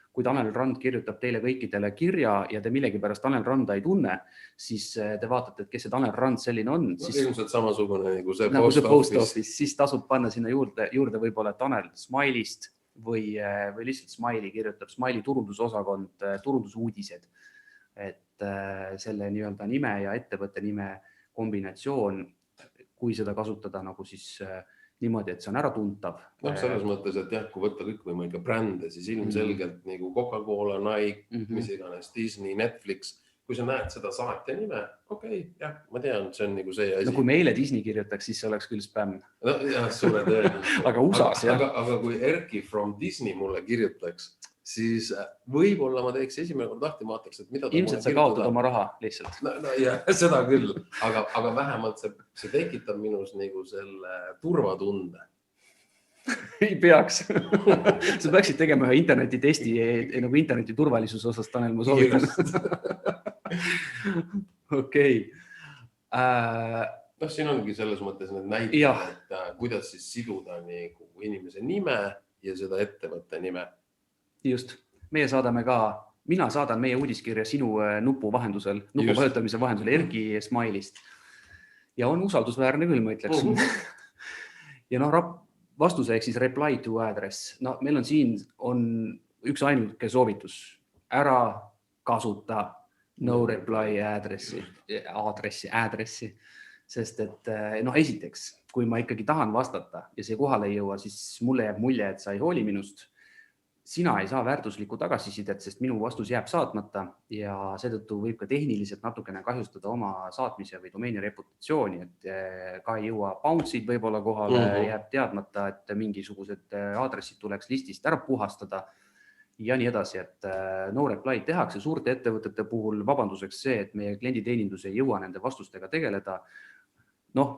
Kui Tanel Rand kirjutab teile kõikidele kirja ja te millegi pärast Tanel Randa ei tunne, siis te vaatate, et kes see Tanel Rand selline on. Ilmselt samasugune nagu see Post Office. Siis tasub panna sinna juurde võib-olla Tanel Smiley'st või lihtsalt Smiley kirjutab, Smiley turundusosakond, turundusuudised. Et selle nii-öelda nime ja ettevõtte nime kombinatsioon, kui seda kasutada nagu siis niimoodi, et see on äratuntav. Selles mõttes, et jah, kui võtta kõik võimalike brände, siis ilmselgelt nagu Coca-Cola, Nike, mis iganes, Disney, Netflix, kui sa näed seda saatja nime, jah, ma tean, see on nagu see asi. Kui meile Disney kirjutaks, siis see oleks küll spämm. Jah, suure tõenäoliselt. Aga USAs, jah. Aga kui Erki from Disney mulle kirjutaks, siis võib-olla ma teeks esimene kord lahti, vaataks, et mida ta ilmselt sa kaotad oma raha lihtsalt. Jah, seda küll, aga vähemalt see tekitab minus nagu selle turvatunde. Ei peaks. Sa peaksid tegema ühe internetitesti nagu interneti turvalisuse osas, Tanel, ma soovitan. Okei. Siin ongi selles mõttes need näited, et kuidas siis siduda inimese nime ja seda ettevõtte nime. Just. Mina saadan meie uudiskirja sinu nupu vajutamise vahendusel Erki Smiley'st. Ja on usaldusväärne küll, ma ütleks. Ja vastuse ehk siis reply to address. Meil on siin üks ainuke soovitus. Ära kasuta no reply aadressi, sest et noh, esiteks, kui ma ikkagi tahan vastata ja see kohale ei jõua, siis mulle jääb mulje, et sa ei hooli minust. Sina ei saa väärtuslikku tagasisidet, sest minu vastus jääb saatmata ja seetõttu võib ka tehniliselt natukene kahjustada oma saatmise või domeeni reputatsiooni, et ka ei jõua bounce'id võib-olla kohale, jääb teadmata, et mingisugused aadressid tuleks listist ära puhastada ja nii edasi, et no reply tehakse suurte ettevõtete puhul vabanduseks see, et meie klienditeenindus ei jõua nende vastustega tegeleda. Noh,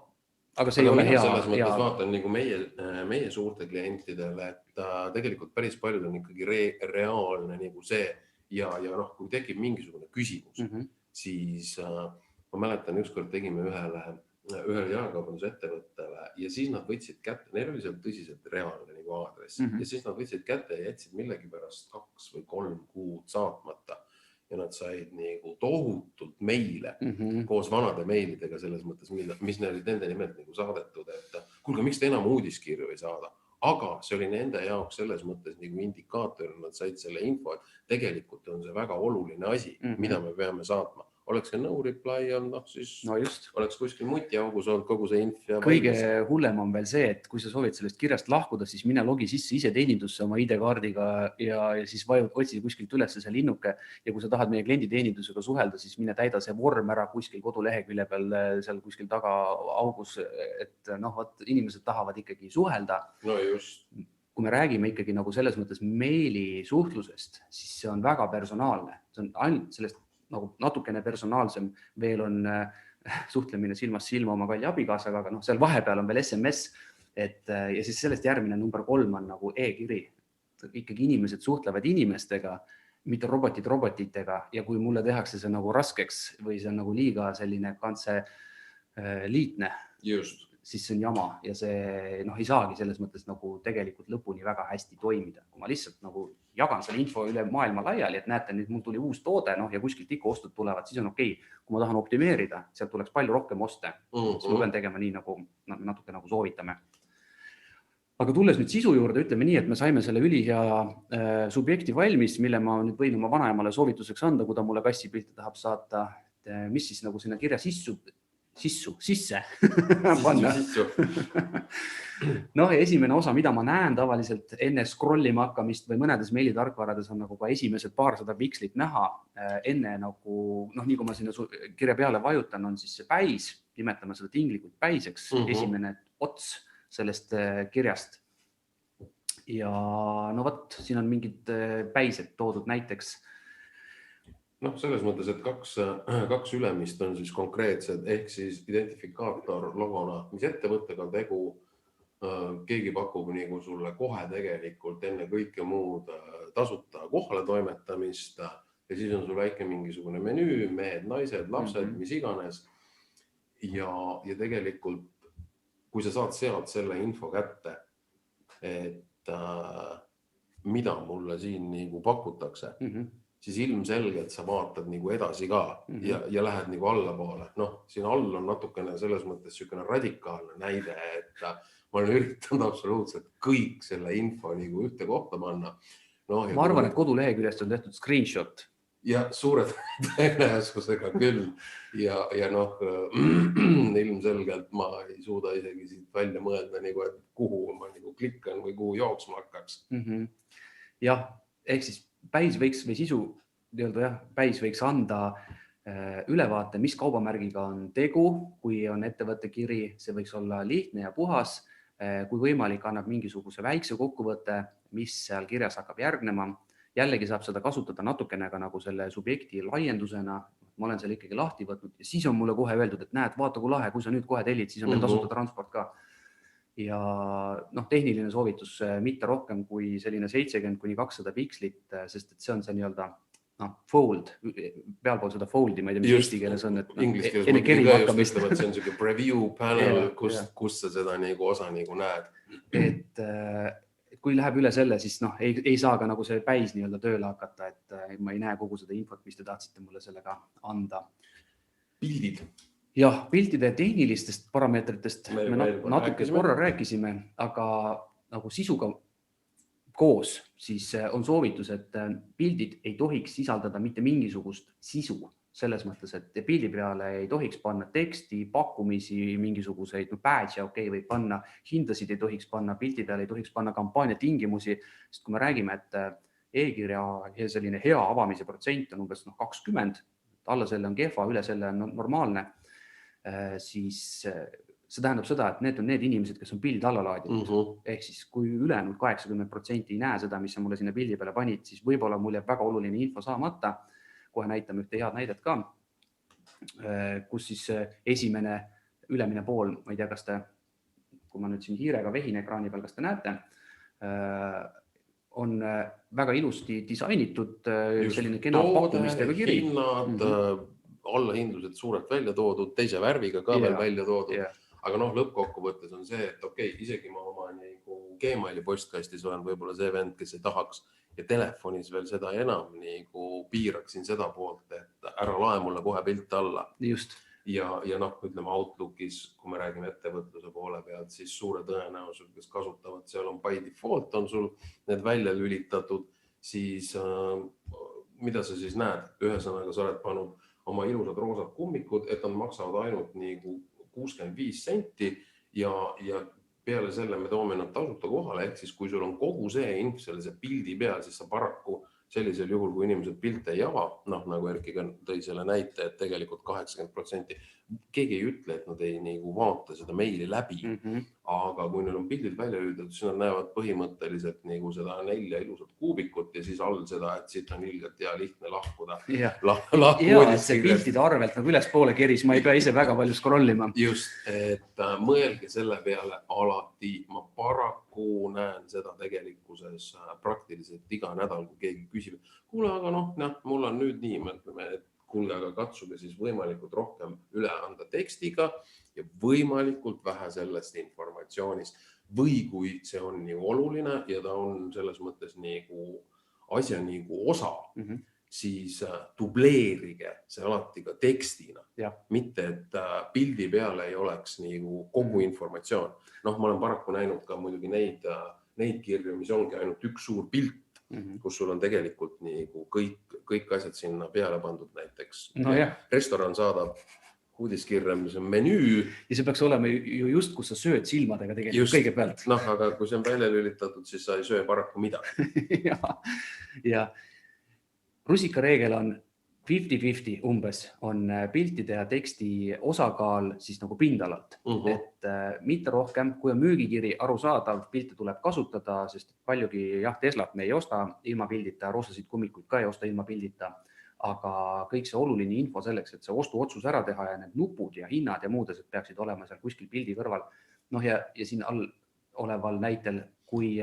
aga see ei ole hea. Selles mõttes vaatan nagu meie suurte klientidele, et tegelikult päris palju on ikkagi reaalne nagu see ja noh, kui tekib mingisugune küsimus, siis ma mäletan, ükskord tegime ühele jaekaubandusettevõttele ja siis nad võtsid kätte, neil oli seal tõsiselt reaalne nagu aadress ja siis nad võtsid kätte ja jätsid millegipärast 2 või 3 kuud saatmata ja nad said nagu tohutult meile koos vanade meilidega selles mõttes, mis neil olid nende nimelt nagu saadetud, et kuulge, miks te enam uudiskirju ei saada, aga see oli nende jaoks selles mõttes nagu indikaator, nad said selle info, et tegelikult on see väga oluline asi, mida me peame saatma. Oleks see no reply on, siis oleks kuskil mutiaugus olnud kogu see info. Kõige hullem on veel see, et kui sa soovid sellest kirjast lahkuda, siis mine logi sisse ise teenindusse oma ID-kaardiga ja siis otsi kuskilt üles see linnuke ja kui sa tahad meie klienditeenindusega suhelda, siis mine täida see vorm ära kuskil kodulehekülje peal seal kuskil taga augus, et inimesed tahavad ikkagi suhelda. No just. Kui me räägime ikkagi nagu selles mõttes meili suhtlusest, siis see on väga personaalne. See on ainult sellest nagu natukene personaalsem, veel on suhtlemine silmast silma oma kalli abikaasaga, aga seal vahepeal on veel SMS, ja siis sellest järgmine number 3 on nagu e-kiri. Ikkagi inimesed suhtlevad inimestega, mitte robotitega ja kui mulle tehakse see nagu raskeks või see on nagu liiga selline kantse liitne, siis see on jama ja see ei saagi selles mõttes nagu tegelikult lõpuni väga hästi toimida. Kui ma lihtsalt nagu jagan selle info üle maailma laiali, et näete, nüüd mul tuli uus toode ja kuskilt ikka ostud tulevad, siis on okei. Kui ma tahan optimeerida, sealt tuleks palju rohkem oste, siis ma pean tegema nii nagu natuke nagu soovitame. Aga tulles nüüd sisu juurde, ütleme nii, et me saime selle ülihea subjekti valmis, mille ma nüüd võin oma vanaemale soovituseks anda, kui ta mulle kassipilte tahab saata, mis siis nagu sinna kirja sisse panna. Ja esimene osa, mida ma näen tavaliselt enne scrollima hakkamist või mõnedes meilitarkvarades on nagu ka esimesed 200 pikslit näha. Enne nagu, nii kui ma sinna kirja peale vajutan, on siis see päis, nimetame seda tinglikult päiseks, esimene ots sellest kirjast. Ja siin on mingid päised toodud näiteks. Selles mõttes, et kaks ülemist on siis konkreetsed, ehk siis identifikaator logona, mis ettevõttega tegu, keegi pakub nagu sulle kohe tegelikult enne kõike muud tasuta kohale toimetamist ja siis on sul väike mingisugune menüü, mehed, naised, lapsed, mis iganes. Ja tegelikult, kui sa saad sealt selle info kätte, et mida mulle siin nagu pakutakse, siis ilmselgelt sa vaatad nagu edasi ka ja lähed nagu allapoole. Siin all on natukene selles mõttes selline radikaalne näide, et ma olen üritanud absoluutselt kõik selle info nagu ühte kohta panna. Ma arvan, et koduleheküljest on tehtud screenshot. Ja suure tõenäosusega küll. Ja ilmselgelt ma ei suuda isegi siit välja mõelda, et kuhu ma klikkan või kuhu jooksma hakkaks. Jah, ehk siis päis võiks või sisu, päis võiks anda ülevaate, mis kaubamärgiga on tegu, kui on ettevõtte kiri, see võiks olla lihtne ja puhas, kui võimalik annab mingisuguse väikse kokkuvõtte, mis seal kirjas hakkab järgnema. Jällegi saab seda kasutada natukene ka nagu selle subjekti laiendusena, ma olen seal ikkagi lahti võtnud ja siis on mulle kohe öeldud, et näed, vaata kui lahe, kui sa nüüd kohe tellid, siis on veel tasuta transport ka. Ja tehniline soovitus mitte rohkem kui selline 70-200 pikslit, sest et see on see nii-öelda fold, pealpool seda foldi, ma ei tea, mis eesti keeles on, et enne kerima hakkamist. See on selline preview panel, kus sa seda osa näed. Et kui läheb üle selle, siis ei saa ka nagu see päis tööle hakata, et ma ei näe kogu seda infot, mis te tahtsite mulle sellega anda. Pildid. Jah, piltide tehnilistest parameetritest me natuke korra rääkisime, aga nagu sisuga, koos, siis on soovitus, et pildid ei tohiks sisaldada mitte mingisugust sisu. Selles mõttes, et pildi peale ei tohiks panna teksti, pakkumisi, mingisuguseid badge, võib panna, hindasid ei tohiks panna, pildi peale ei tohiks panna kampaania tingimusi, sest kui me räägime, et e-kirja selline hea avamise protsent on umbes 20, alla selle on kehva, üle selle on normaalne, siis see tähendab seda, et need on need inimesed, kes on pild alla laadinud. Ehk siis kui ülejäänud 80% ei näe seda, mis sa mulle sinna pildi peale panid, siis võib-olla mul jääb väga oluline info saamata. Kohe näitame ühte head näidet ka, kus siis esimene ülemine pool, ma ei tea, kas te, kui ma nüüd siin hiirega vehin ekraani peal, kas te näete, on väga ilusti disainitud, selline kena pakkumistega kiri. Hinnad, allahindlused suurelt välja toodud, teise värviga ka veel välja toodud. Aga lõppkokkuvõttes on see, et isegi ma oma nagu Gmaili postkastis olen võib-olla see vend, kes ei tahaks ja telefonis veel seda enam nagu piiraksin seda poolt, et ära lae mulle kohe pilt alla. Just. Ja ütleme Outlookis, kui me räägime ettevõtluse poole pealt, siis suure tõenäosus, kes kasutavad, seal on by default, on sul need välja lülitatud, siis mida sa siis näed? Ühesõnaga, sa oled pannud oma ilusad roosad kummikud, et nad maksavad ainult nagu 65 senti ja peale selle me toome nad tasuta kohale, ehk siis kui sul on kogu see info sellise pildi peal, siis sa paraku sellisel juhul, kui inimesed pilte ei ava, nagu Erki tõi selle näite, et tegelikult 80%, keegi ei ütle, et nad ei nagu vaata seda meili läbi, aga kui neil on pildid välja lülitatud, siis nad näevad põhimõtteliselt nagu seda 4 ilusat kuubikut ja siis all seda, et siit on ilgelt ja lihtne lahkuda. Ja, see piltide arvelt nagu ülespoole keris, ma ei pea ise väga palju scrollima. Just, et mõelge selle peale alati, ma paraku näen seda tegelikkuses praktiliselt iga nädal, kui keegi küsib, kuule, aga mul on nüüd nii, mõtleme, et kuulge, aga katsuge siis võimalikult rohkem üle anda tekstiga ja võimalikult vähe sellest informatsioonist. Või kui see on nii oluline ja ta on selles mõttes nagu asja nagu osa, siis dubleerige see alati ka tekstina. Mitte, et pildi peale ei oleks nagu kogu informatsioon. Ma olen paraku näinud ka muidugi neid kirju, mis ongi ainult üks suur pilt, kus sul on tegelikult nagu kõik asjad sinna peale pandud näiteks. Restoran saadab uudiskirja, mis on menüü. Ja see peaks olema ju just, kus sa sööd silmadega tegelikult kõige pealt. Aga kui see on välja lülitatud, siis sa ei söö paraku midagi. Ja rusikareegel on 50-50 umbes on piltide ja teksti osakaal siis nagu pindalalt, et mitte rohkem, kui on müügikiri arusaadav, pilte tuleb kasutada, sest paljugi Teslat me ei osta ilma pildita, roosasid kummikuid ka ei osta ilma pildita, aga kõik see oluline info selleks, et see ostuotsus ära teha ja need nupud ja hinnad ja muud asjad peaksid olema seal kuskil pildi kõrval. Ja siin all oleval näitel, kui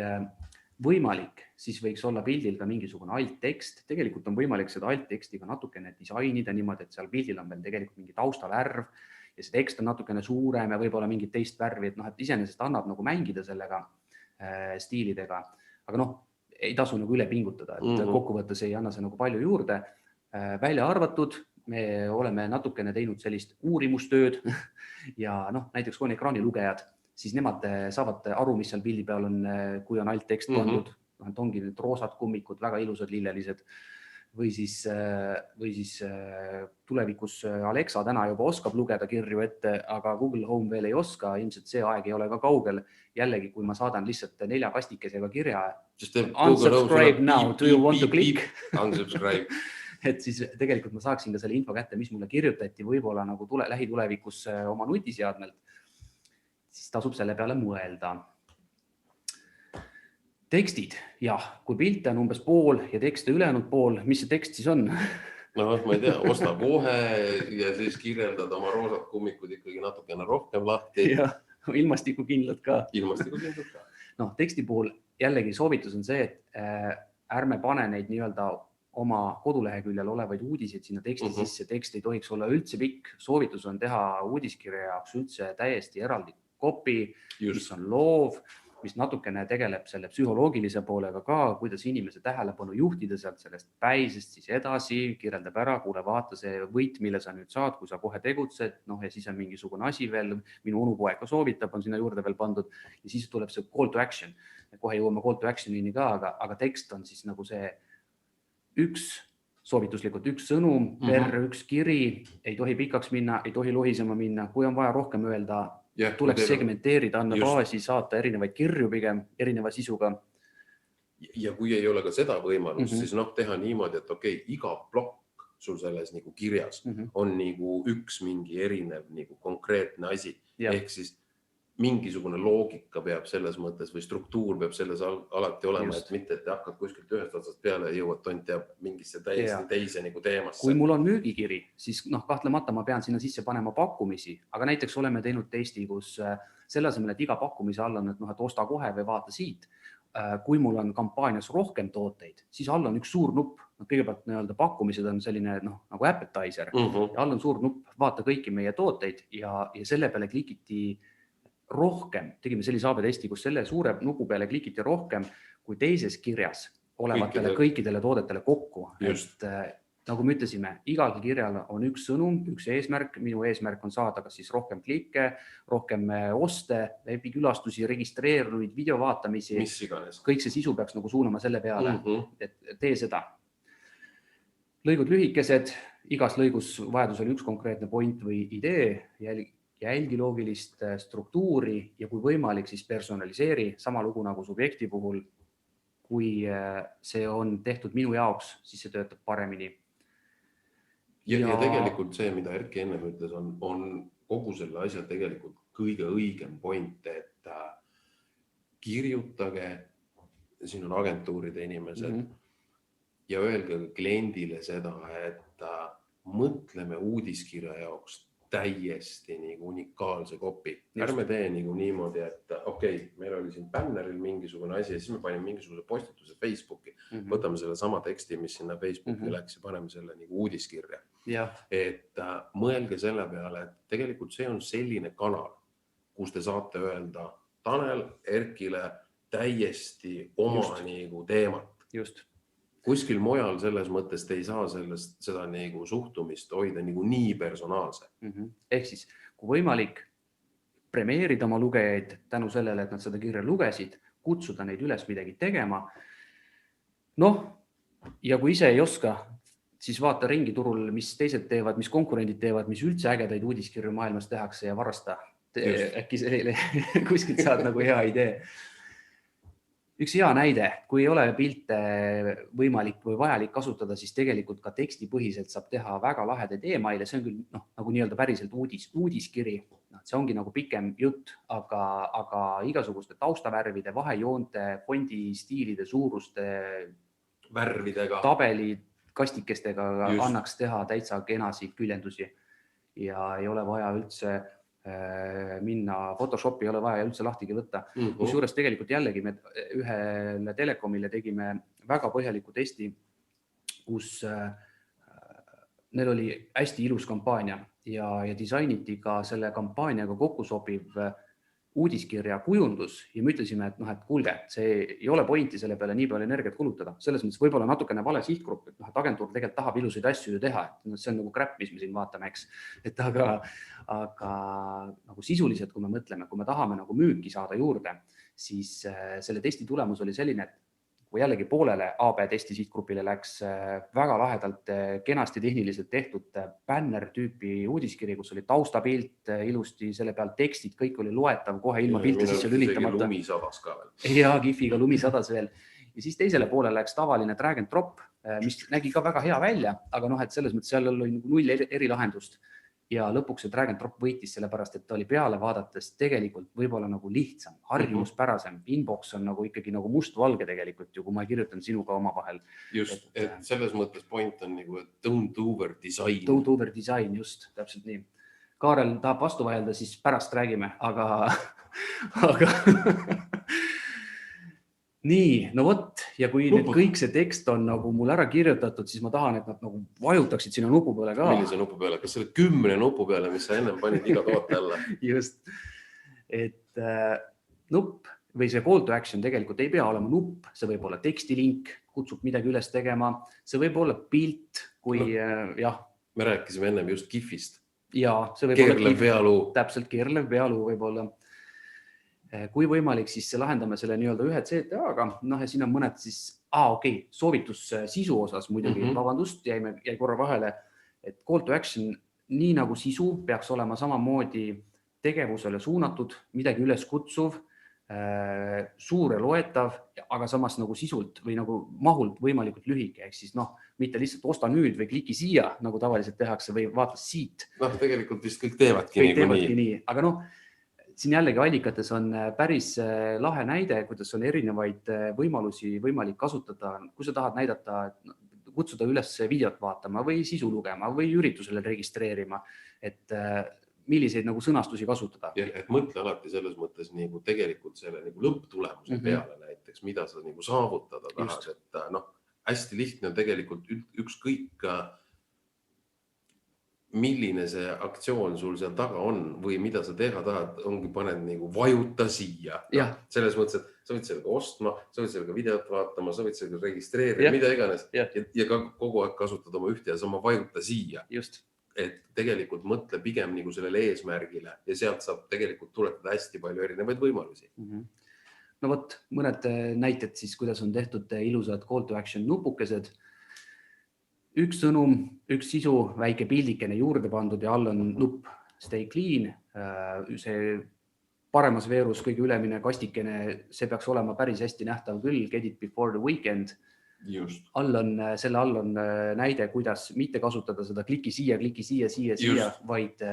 võimalik, siis võiks olla pildil ka mingisugune alttekst. Tegelikult on võimalik seda alttekstiga natukene disainida niimoodi, et seal pildil on veel tegelikult mingi taustalärv ja see tekst on natukene suurem ja võib-olla mingit teist värvi, et iseenesest annab nagu mängida sellega stiilidega, aga ei tasu nagu üle pingutada, et kokkuvõttes ei anna see nagu palju juurde. Välja arvatud, me oleme natukene teinud sellist uurimustööd ja näiteks kui on ekraanilugejad, siis nemad saavad aru, mis seal pildi peal on, kui on alttekst pandud, ongi need roosad kummikud, väga ilusad lillelised, või siis tulevikus Alexa täna juba oskab lugeda kirju ette, aga Google Home veel ei oska, ilmselt see aeg ei ole ka kaugel. Jällegi, kui ma saadan lihtsalt 4 kastikesega kirja, unsubscribe now, do you want to click? Unsubscribe. Et siis tegelikult ma saaksin ka selle info kätte, mis mulle kirjutati võib-olla nagu lähitulevikus oma nutiseadmelt, siis tasub selle peale mõelda. Tekstid, kui pilte on umbes pool ja tekste ülejäänud pool, mis see tekst siis on? Ma ei tea, osta kohe ja siis kirjeldad oma roosad kummikud ikkagi natukene rohkem lahti. Ja, ilmastikukindlad ka. Ilmastikukindlad ka. Teksti puhul jällegi soovitus on see, et ärme pane neid nii-öelda oma koduleheküljel olevaid uudiseid sinna teksti sisse. Tekst ei tohiks olla üldse pikk. Soovitus on teha uudiskirja jaoks üldse täiesti eraldi kopi, mis on loov, mis natukene tegeleb selle psühholoogilise poolega ka, kuidas inimese tähelepanu juhtida sealt sellest päisest siis edasi, kirjeldab ära, kuule vaata see võit, mille sa nüüd saad, kui sa kohe tegutsed, ja siis on mingisugune asi veel, minu onupoeg ka soovitab, on sinna juurde veel pandud ja siis tuleb see call to action. Kohe jõuame call to actionini ka, aga tekst on siis nagu see soovituslikult üks sõnum per üks kiri, ei tohi pikaks minna, ei tohi lohisema minna, kui on vaja rohkem öelda, tuleks segmenteerida, anda baasi, saata erinevaid kirju pigem erineva sisuga. Ja kui ei ole ka seda võimalust, siis teha niimoodi, et okei, iga plokk sul selles nagu kirjas on nagu üks mingi erinev nagu konkreetne asi. Ehk siis mingisugune loogika peab selles mõttes või struktuur peab selles alati olema, et mitte, et hakkad kuskilt ühest otsast peale ja jõuad tont teab mingisse täiesti teise nagu teemasse. Kui mul on müügikiri, siis kahtlemata ma pean sinna sisse panema pakkumisi, aga näiteks oleme teinud testi, kus selle asemel, et iga pakkumise all on, et osta kohe või vaata siit. Kui mul on kampaanias rohkem tooteid, siis all on üks suur nupp. Kõigepealt pakkumised on selline nagu appetizer ja all on suur nupp, vaata kõiki meie tooteid ja selle peale klikiti rohkem, tegime sellise AB testi, kus selle suure nupu peale klikiti rohkem kui teises kirjas olevatele kõikidele toodetele kokku. Et, nagu me ütlesime, igal kirjal on üks sõnum, üks eesmärk. Minu eesmärk on saada kas siis rohkem klikke, rohkem oste, veebikülastusi, registreerunud video vaatamisi. Mis iganes. Kõik see sisu peaks nagu suunama selle peale, et tee seda. Lõigud lühikesed, igas lõigus vajadusel üks konkreetne point või idee, jälgi loogilist struktuuri ja kui võimalik, siis personaliseeri. Sama lugu nagu subjekti puhul. Kui see on tehtud minu jaoks, siis see töötab paremini. Ja tegelikult see, mida Erki enne ütles, on kogu selle asja tegelikult kõige õigem point, et kirjutage, siin on agentuuride inimesed ja öelge kliendile seda, et mõtleme uudiskirja jaoks täiesti nagu unikaalse kopi. Ärme tee niimoodi, et okei, meil oli siin bänneril mingisugune asi ja siis me panime mingisuguse postituse Facebooki. Võtame selle sama teksti, mis sinna Facebooki läks ja paneme selle nagu uudiskirja. Et mõelge selle peale, et tegelikult see on selline kanal, kus te saate öelda Tanel Erkile täiesti oma nagu teemat. Just. Kuskil mujal selles mõttes te ei saa seda nagu suhtumist hoida nagu nii personaalse. Ehk siis, kui võimalik premeerida oma lugejaid tänu sellele, et nad seda kirja lugesid, kutsuda neid üles midagi tegema. Ja kui ise ei oska, siis vaata ringi turul, mis teised teevad, mis konkurendid teevad, mis üldse ägedaid uudiskirju maailmas tehakse ja varasta. Äkki kuskilt saad nagu hea idee. Üks hea näide, kui ei ole pilte võimalik või vajalik kasutada, siis tegelikult ka tekstipõhiselt saab teha väga lahedaid e-maile. See on küll nagu nii-öelda päriselt uudiskiri. See ongi nagu pikem jutt, aga igasuguste taustavärvide, vahejoonte, fondi, stiilide, suuruste, värvidega, tabeli, kastikestega annaks teha täitsa kenasid küljendusi ja ei ole vaja üldse minna Photoshopi, ei ole vaja üldse lahtigi võtta. Kusjuures tegelikult jällegi me ühele telekomile tegime väga põhjaliku testi, kus neil oli hästi ilus kampaania ja disainiti ka selle kampaaniaga kokku sobiv uudiskirja kujundus ja me ütlesime, et kuulge, see ei ole pointi selle peale nii palju energiat kulutada. Selles mõttes võib-olla natukene vale sihtgrupp, et agentuur tegelikult tahab ilusaid asju ju teha. See on nagu crap, mis me siin vaatame, eks. Aga nagu sisuliselt, kui me mõtleme, kui me tahame nagu müüki saada juurde, siis selle testi tulemus oli selline, et kui jällegi poolele AB testi sihtgrupile läks väga lahedalt kenasti tehniliselt tehtud banner tüüpi uudiskiri, kus oli taustapilt ilusti, selle peal tekstid, kõik oli loetav kohe ilma pilte sisse lülitamata. Lumisadas ka veel. Ja Gifiga lumisadas veel. Ja siis teisele poole läks tavaline drag and drop, mis nägi ka väga hea välja, aga et selles mõttes seal oli null erilahendust. Ja lõpuks see drag and drop võitis sellepärast, et ta oli peale vaadates tegelikult võib-olla nagu lihtsam, harjumuspärasem. Inbox on nagu ikkagi nagu must-valge tegelikult ju, kui ma kirjutan sinuga oma vahel. Just, et selles mõttes point on nagu don't over design. Don't over design, just, täpselt nii. Kaarel tahab vastu vahelda, siis pärast räägime, aga nii, no võt, ja kui nüüd kõik see tekst on nagu mul ära kirjutatud, siis ma tahan, et nad nagu vajutaksid sinna nupu peale ka. Millise nupu peale? Kas selle 10 nupu peale, mis sa ennem panid iga toote alla? Just, et nupp, või see call to action tegelikult ei pea olema nupp, see võib olla tekstilink, kutsub midagi üles tegema, see võib olla pilt, kui jah. Me rääkisime ennem just GIF-ist. Ja, see võib keerlev olla pealuu. Täpselt, keerlev pealuu võib olla. Kui võimalik, siis lahendame selle nii-öelda ühe CTA-ga, ja siin on mõned siis, soovitus sisu osas muidugi, vabandust, jäi korra vahele, et call to action, nii nagu sisu, peaks olema samamoodi tegevusele suunatud, midagi üles kutsuv, suure loetav, aga samas nagu sisult või nagu mahult võimalikult lühike, ehk siis mitte lihtsalt osta nüüd või kliki siia, nagu tavaliselt tehakse või vaata siit. Tegelikult vist kõik teevadki nii. Aga siin jällegi allikates on päris lahe näide, kuidas on erinevaid võimalusi võimalik kasutada, kui sa tahad näidata, kutsuda üles videot vaatama või sisu lugema või üritusele registreerima, et milliseid nagu sõnastusi kasutada. Et mõtle alati selles mõttes nagu tegelikult selle nagu lõpptulemuse peale näiteks, mida sa nagu saavutada tahad, et hästi lihtne on tegelikult ükskõik milline see aktsioon sul seal taga on või mida sa teha tahad, ongi paned nagu vajuta siia. Selles mõttes, et sa võid sellega ostma, sa võid sellega videot vaatama, sa võid sellega registreerida, mida iganes ja ka kogu aeg kasutad oma ühte ja sama vajuta siia. Just. Et tegelikult mõtle pigem nagu sellele eesmärgile ja sealt saab tegelikult tuletada hästi palju erinevaid võimalusi. No võt, mõned näited siis, kuidas on tehtud ilusad call to action nupukesed. Üks sõnum, üks sisu, väike pildikene juurde pandud ja all on nupp stay clean. See paremas veerus kõige ülemine kastikene, see peaks olema päris hästi nähtav küll, get it before the weekend. Just. Selle all on näide, kuidas mitte kasutada seda kliki siia, vaid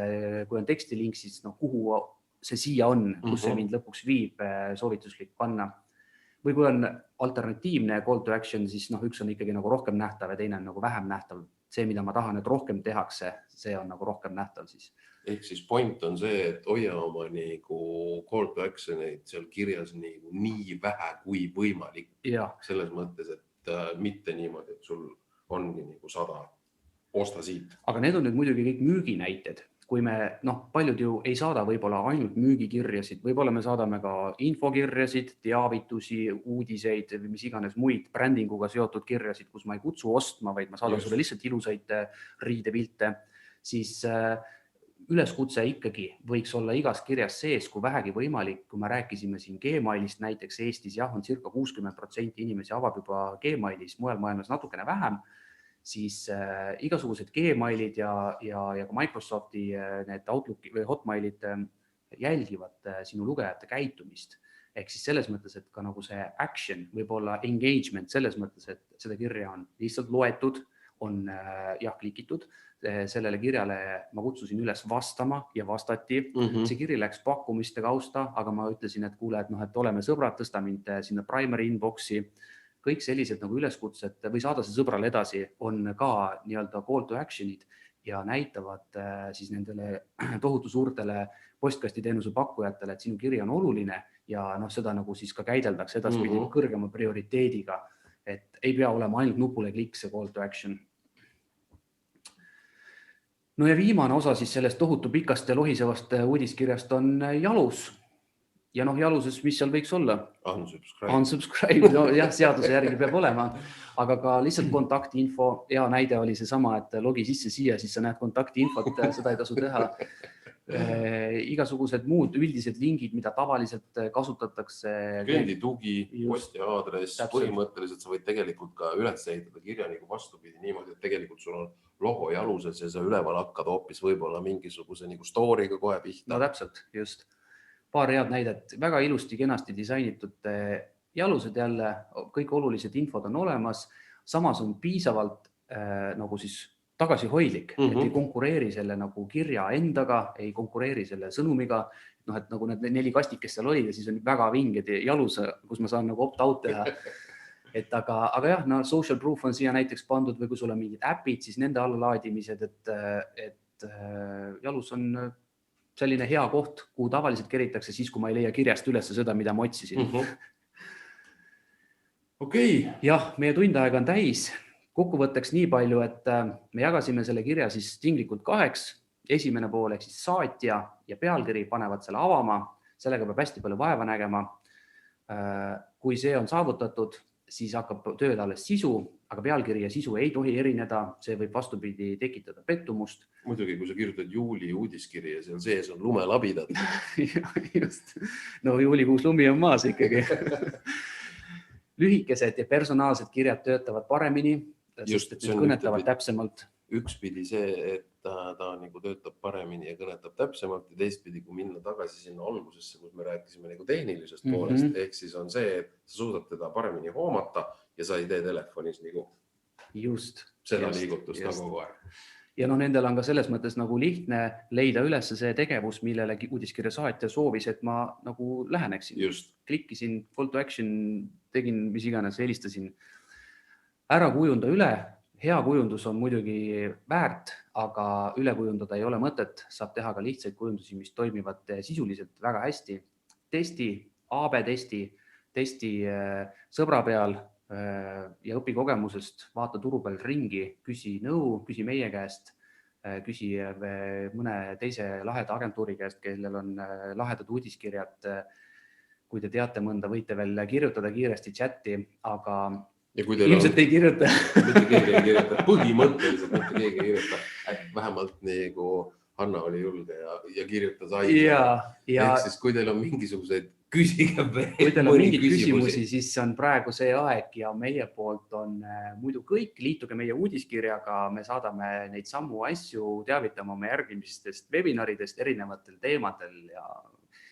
kui on tekstilink, siis kuhu see siia on, kus see mind lõpuks viib, soovituslik panna. Või kui on alternatiivne call to action, siis üks on ikkagi nagu rohkem nähtav ja teine on nagu vähem nähtav. See, mida ma tahan, et rohkem tehakse, see on nagu rohkem nähtav siis. Ehk siis point on see, et hoia oma nagu call to actioneid seal kirjas nii vähe kui võimalik. Selles mõttes, et mitte niimoodi, et sul ongi nagu 100 osta siit. Aga need on nüüd muidugi kõik müüginäited. Kui me, paljud ju ei saada võib-olla ainult müügikirjasid, võib-olla me saadame ka infokirjasid, teavitusi, uudiseid, mis iganes muid brändinguga seotud kirjasid, kus ma ei kutsu ostma, vaid ma saadan sulle lihtsalt ilusaid riidepilte, siis üleskutse ikkagi võiks olla igas kirjas sees, kui vähegi võimalik. Kui me rääkisime siin Gmailist näiteks Eestis, on circa 60% inimesi avab juba Gmailis, mujal maailmas natukene vähem, siis igasugused Gmailid ja ka Microsofti need Outlooki või Hotmailid jälgivad sinu lugejate käitumist. Ehk siis selles mõttes, et ka nagu see action võib olla engagement selles mõttes, et seda kirja on lihtsalt loetud, on klikitud. Sellele kirjale ma kutsusin üles vastama ja vastati. See kiri läks pakkumiste kausta, aga ma ütlesin, et kuule, et oleme sõbrad, tõsta mind sinna primary inboxi. Kõik sellised nagu üleskutsed või saada see sõbrale edasi on ka nii-öelda call to action'id ja näitavad siis nendele tohutu suurtele postkastiteenuse pakkujatele, et sinu kiri on oluline ja seda nagu siis ka käideldakse edaspidi kõrgema prioriteediga, et ei pea olema ainult nupule klikk see call to action. No ja viimane osa siis sellest tohutu pikast ja lohisevast uudiskirjast on jalus. Ja jaluses, mis seal võiks olla? Unsubscribe, seaduse järgi peab olema, aga ka lihtsalt kontaktinfo. Hea näide oli see sama, et logi sisse siia, siis sa näed kontaktinfot, seda ei tasu teha. Igasugused muud üldised lingid, mida tavaliselt kasutatakse. Klienditugi, posti aadress, põhimõtteliselt sa võid tegelikult ka üles ehitada kirja nagu vastupidi niimoodi, et tegelikult sul on logo jaluses ja sa üleval hakkad hoopis võib-olla mingisuguse nagu story'ga kohe pihta. No täpselt, just. Paar head näidet, väga ilusti, kenasti disainitud jalused jälle, kõik olulised infod on olemas, samas on piisavalt nagu siis tagasihoidlik, et ei konkureeri selle nagu kirja endaga, ei konkureeri selle sõnumiga, et nagu need 4 kastik, kes seal olid ja siis on väga vinged jalus, kus ma saan nagu opt-out teha. Aga social proof on siia näiteks pandud või kui sul on mingid äpid, siis nende allalaadimised, et jalus on selline hea koht, kuhu tavaliselt keritakse siis, kui ma ei leia kirjast üles seda, mida ma otsisin. Okei. Jah, meie tundaega on täis. Kokkuvõtteks nii palju, et me jagasime selle kirja siis tinglikult 2. Esimene pool ehk siis saatja ja pealkiri panevad selle avama. Sellega peab hästi palju vaeva nägema. Kui see on saavutatud, siis hakkab tööle alles sisu, aga pealkiri ja sisu ei tohi erineda, see võib vastupidi tekitada pettumust. Muidugi, kui sa kirjutad juuli uudiskiri ja seal sees on lumelabidad. Just. No juulikuus lumi on maas ikkagi. Lühikesed ja personaalsed kirjad töötavad paremini, sest et need kõnetavad täpsemalt. Üks pidi see, et ta nagu töötab paremini ja kõnetab täpsemalt ja teistpidi, kui minna tagasi sinna algusesse, kus me rääkisime nagu tehnilisest poolest, ehk siis on see, et sa suudad teda paremini hoomata ja sa ei tee telefonis nagu seda liigutust nagu kogu aeg. Ja nendel on ka selles mõttes nagu lihtne leida üles see tegevus, millele uudiskirja saatja soovis, et ma nagu läheneksin. Klikkisin call to action, tegin mis iganes, helistasin. Ära kujunda üle. Hea kujundus on muidugi väärt, aga üle kujundada ei ole mõtet. Saab teha ka lihtsaid kujundusi, mis toimivad sisuliselt väga hästi. Testi, AB testi sõbra peal ja õpi kogemusest, vaata turu peal ringi, küsi nõu, küsi meie käest, küsi mõne teise laheda agentuuri käest, kellel on lahedad uudiskirjad. Kui te teate mõnda, võite veel kirjutada kiiresti chati, aga ilmselt ei kirjuta. Mitte keegi ei kirjuta. Põhimõtteliselt mitte keegi ei kirjuta. Vähemalt nagu Hanna oli julge ja kirjutas aina. Ehk siis, kui teil on mingisuguseid küsige veel. Kui teil on mingid küsimusi, siis on praegu see aeg ja meie poolt on muidu kõik. Liituge meie uudiskirjaga, me saadame neid sammu asju, teavitame oma järgimistest webinaridest erinevatel teemadel ja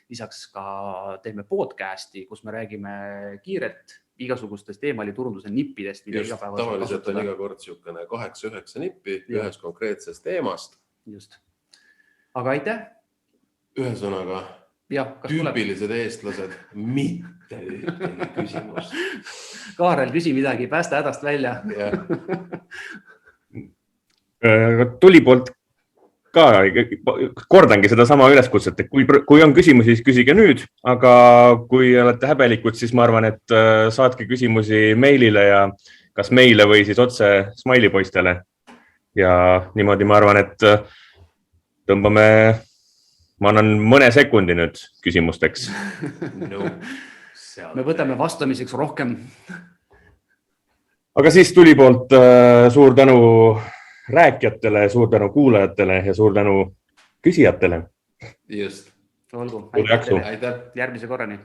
lisaks ka teeme podcasti, kus me räägime kiirelt igasugustest e-maili-turunduse nippidest, mida iga päev tavaliselt on iga kord niisugune 8-9 nippi ühes konkreetsest teemast. Just. Aga aitäh! Ühesõnaga, tüüpilised eestlased, mitte ühtegi küsimust. Kaarel, küsi midagi, päästa hädast välja. Tuli poolt ka, kordangi seda sama üleskutset, et kui on küsimusi, siis küsige nüüd, aga kui olete häbelikud, siis ma arvan, et saatke küsimusi meilile ja kas meile või siis otse Smileypoistele. Ja niimoodi ma arvan, et tõmbame, ma annan mõne sekundi nüüd küsimusteks. Me võtame vastamiseks rohkem. Aga siis tuli poolt suur tänu rääkijatele, suur tänu kuulajatele ja suur tänu küsijatele. Just. Olgu. Aitäh. Järgmise korrani.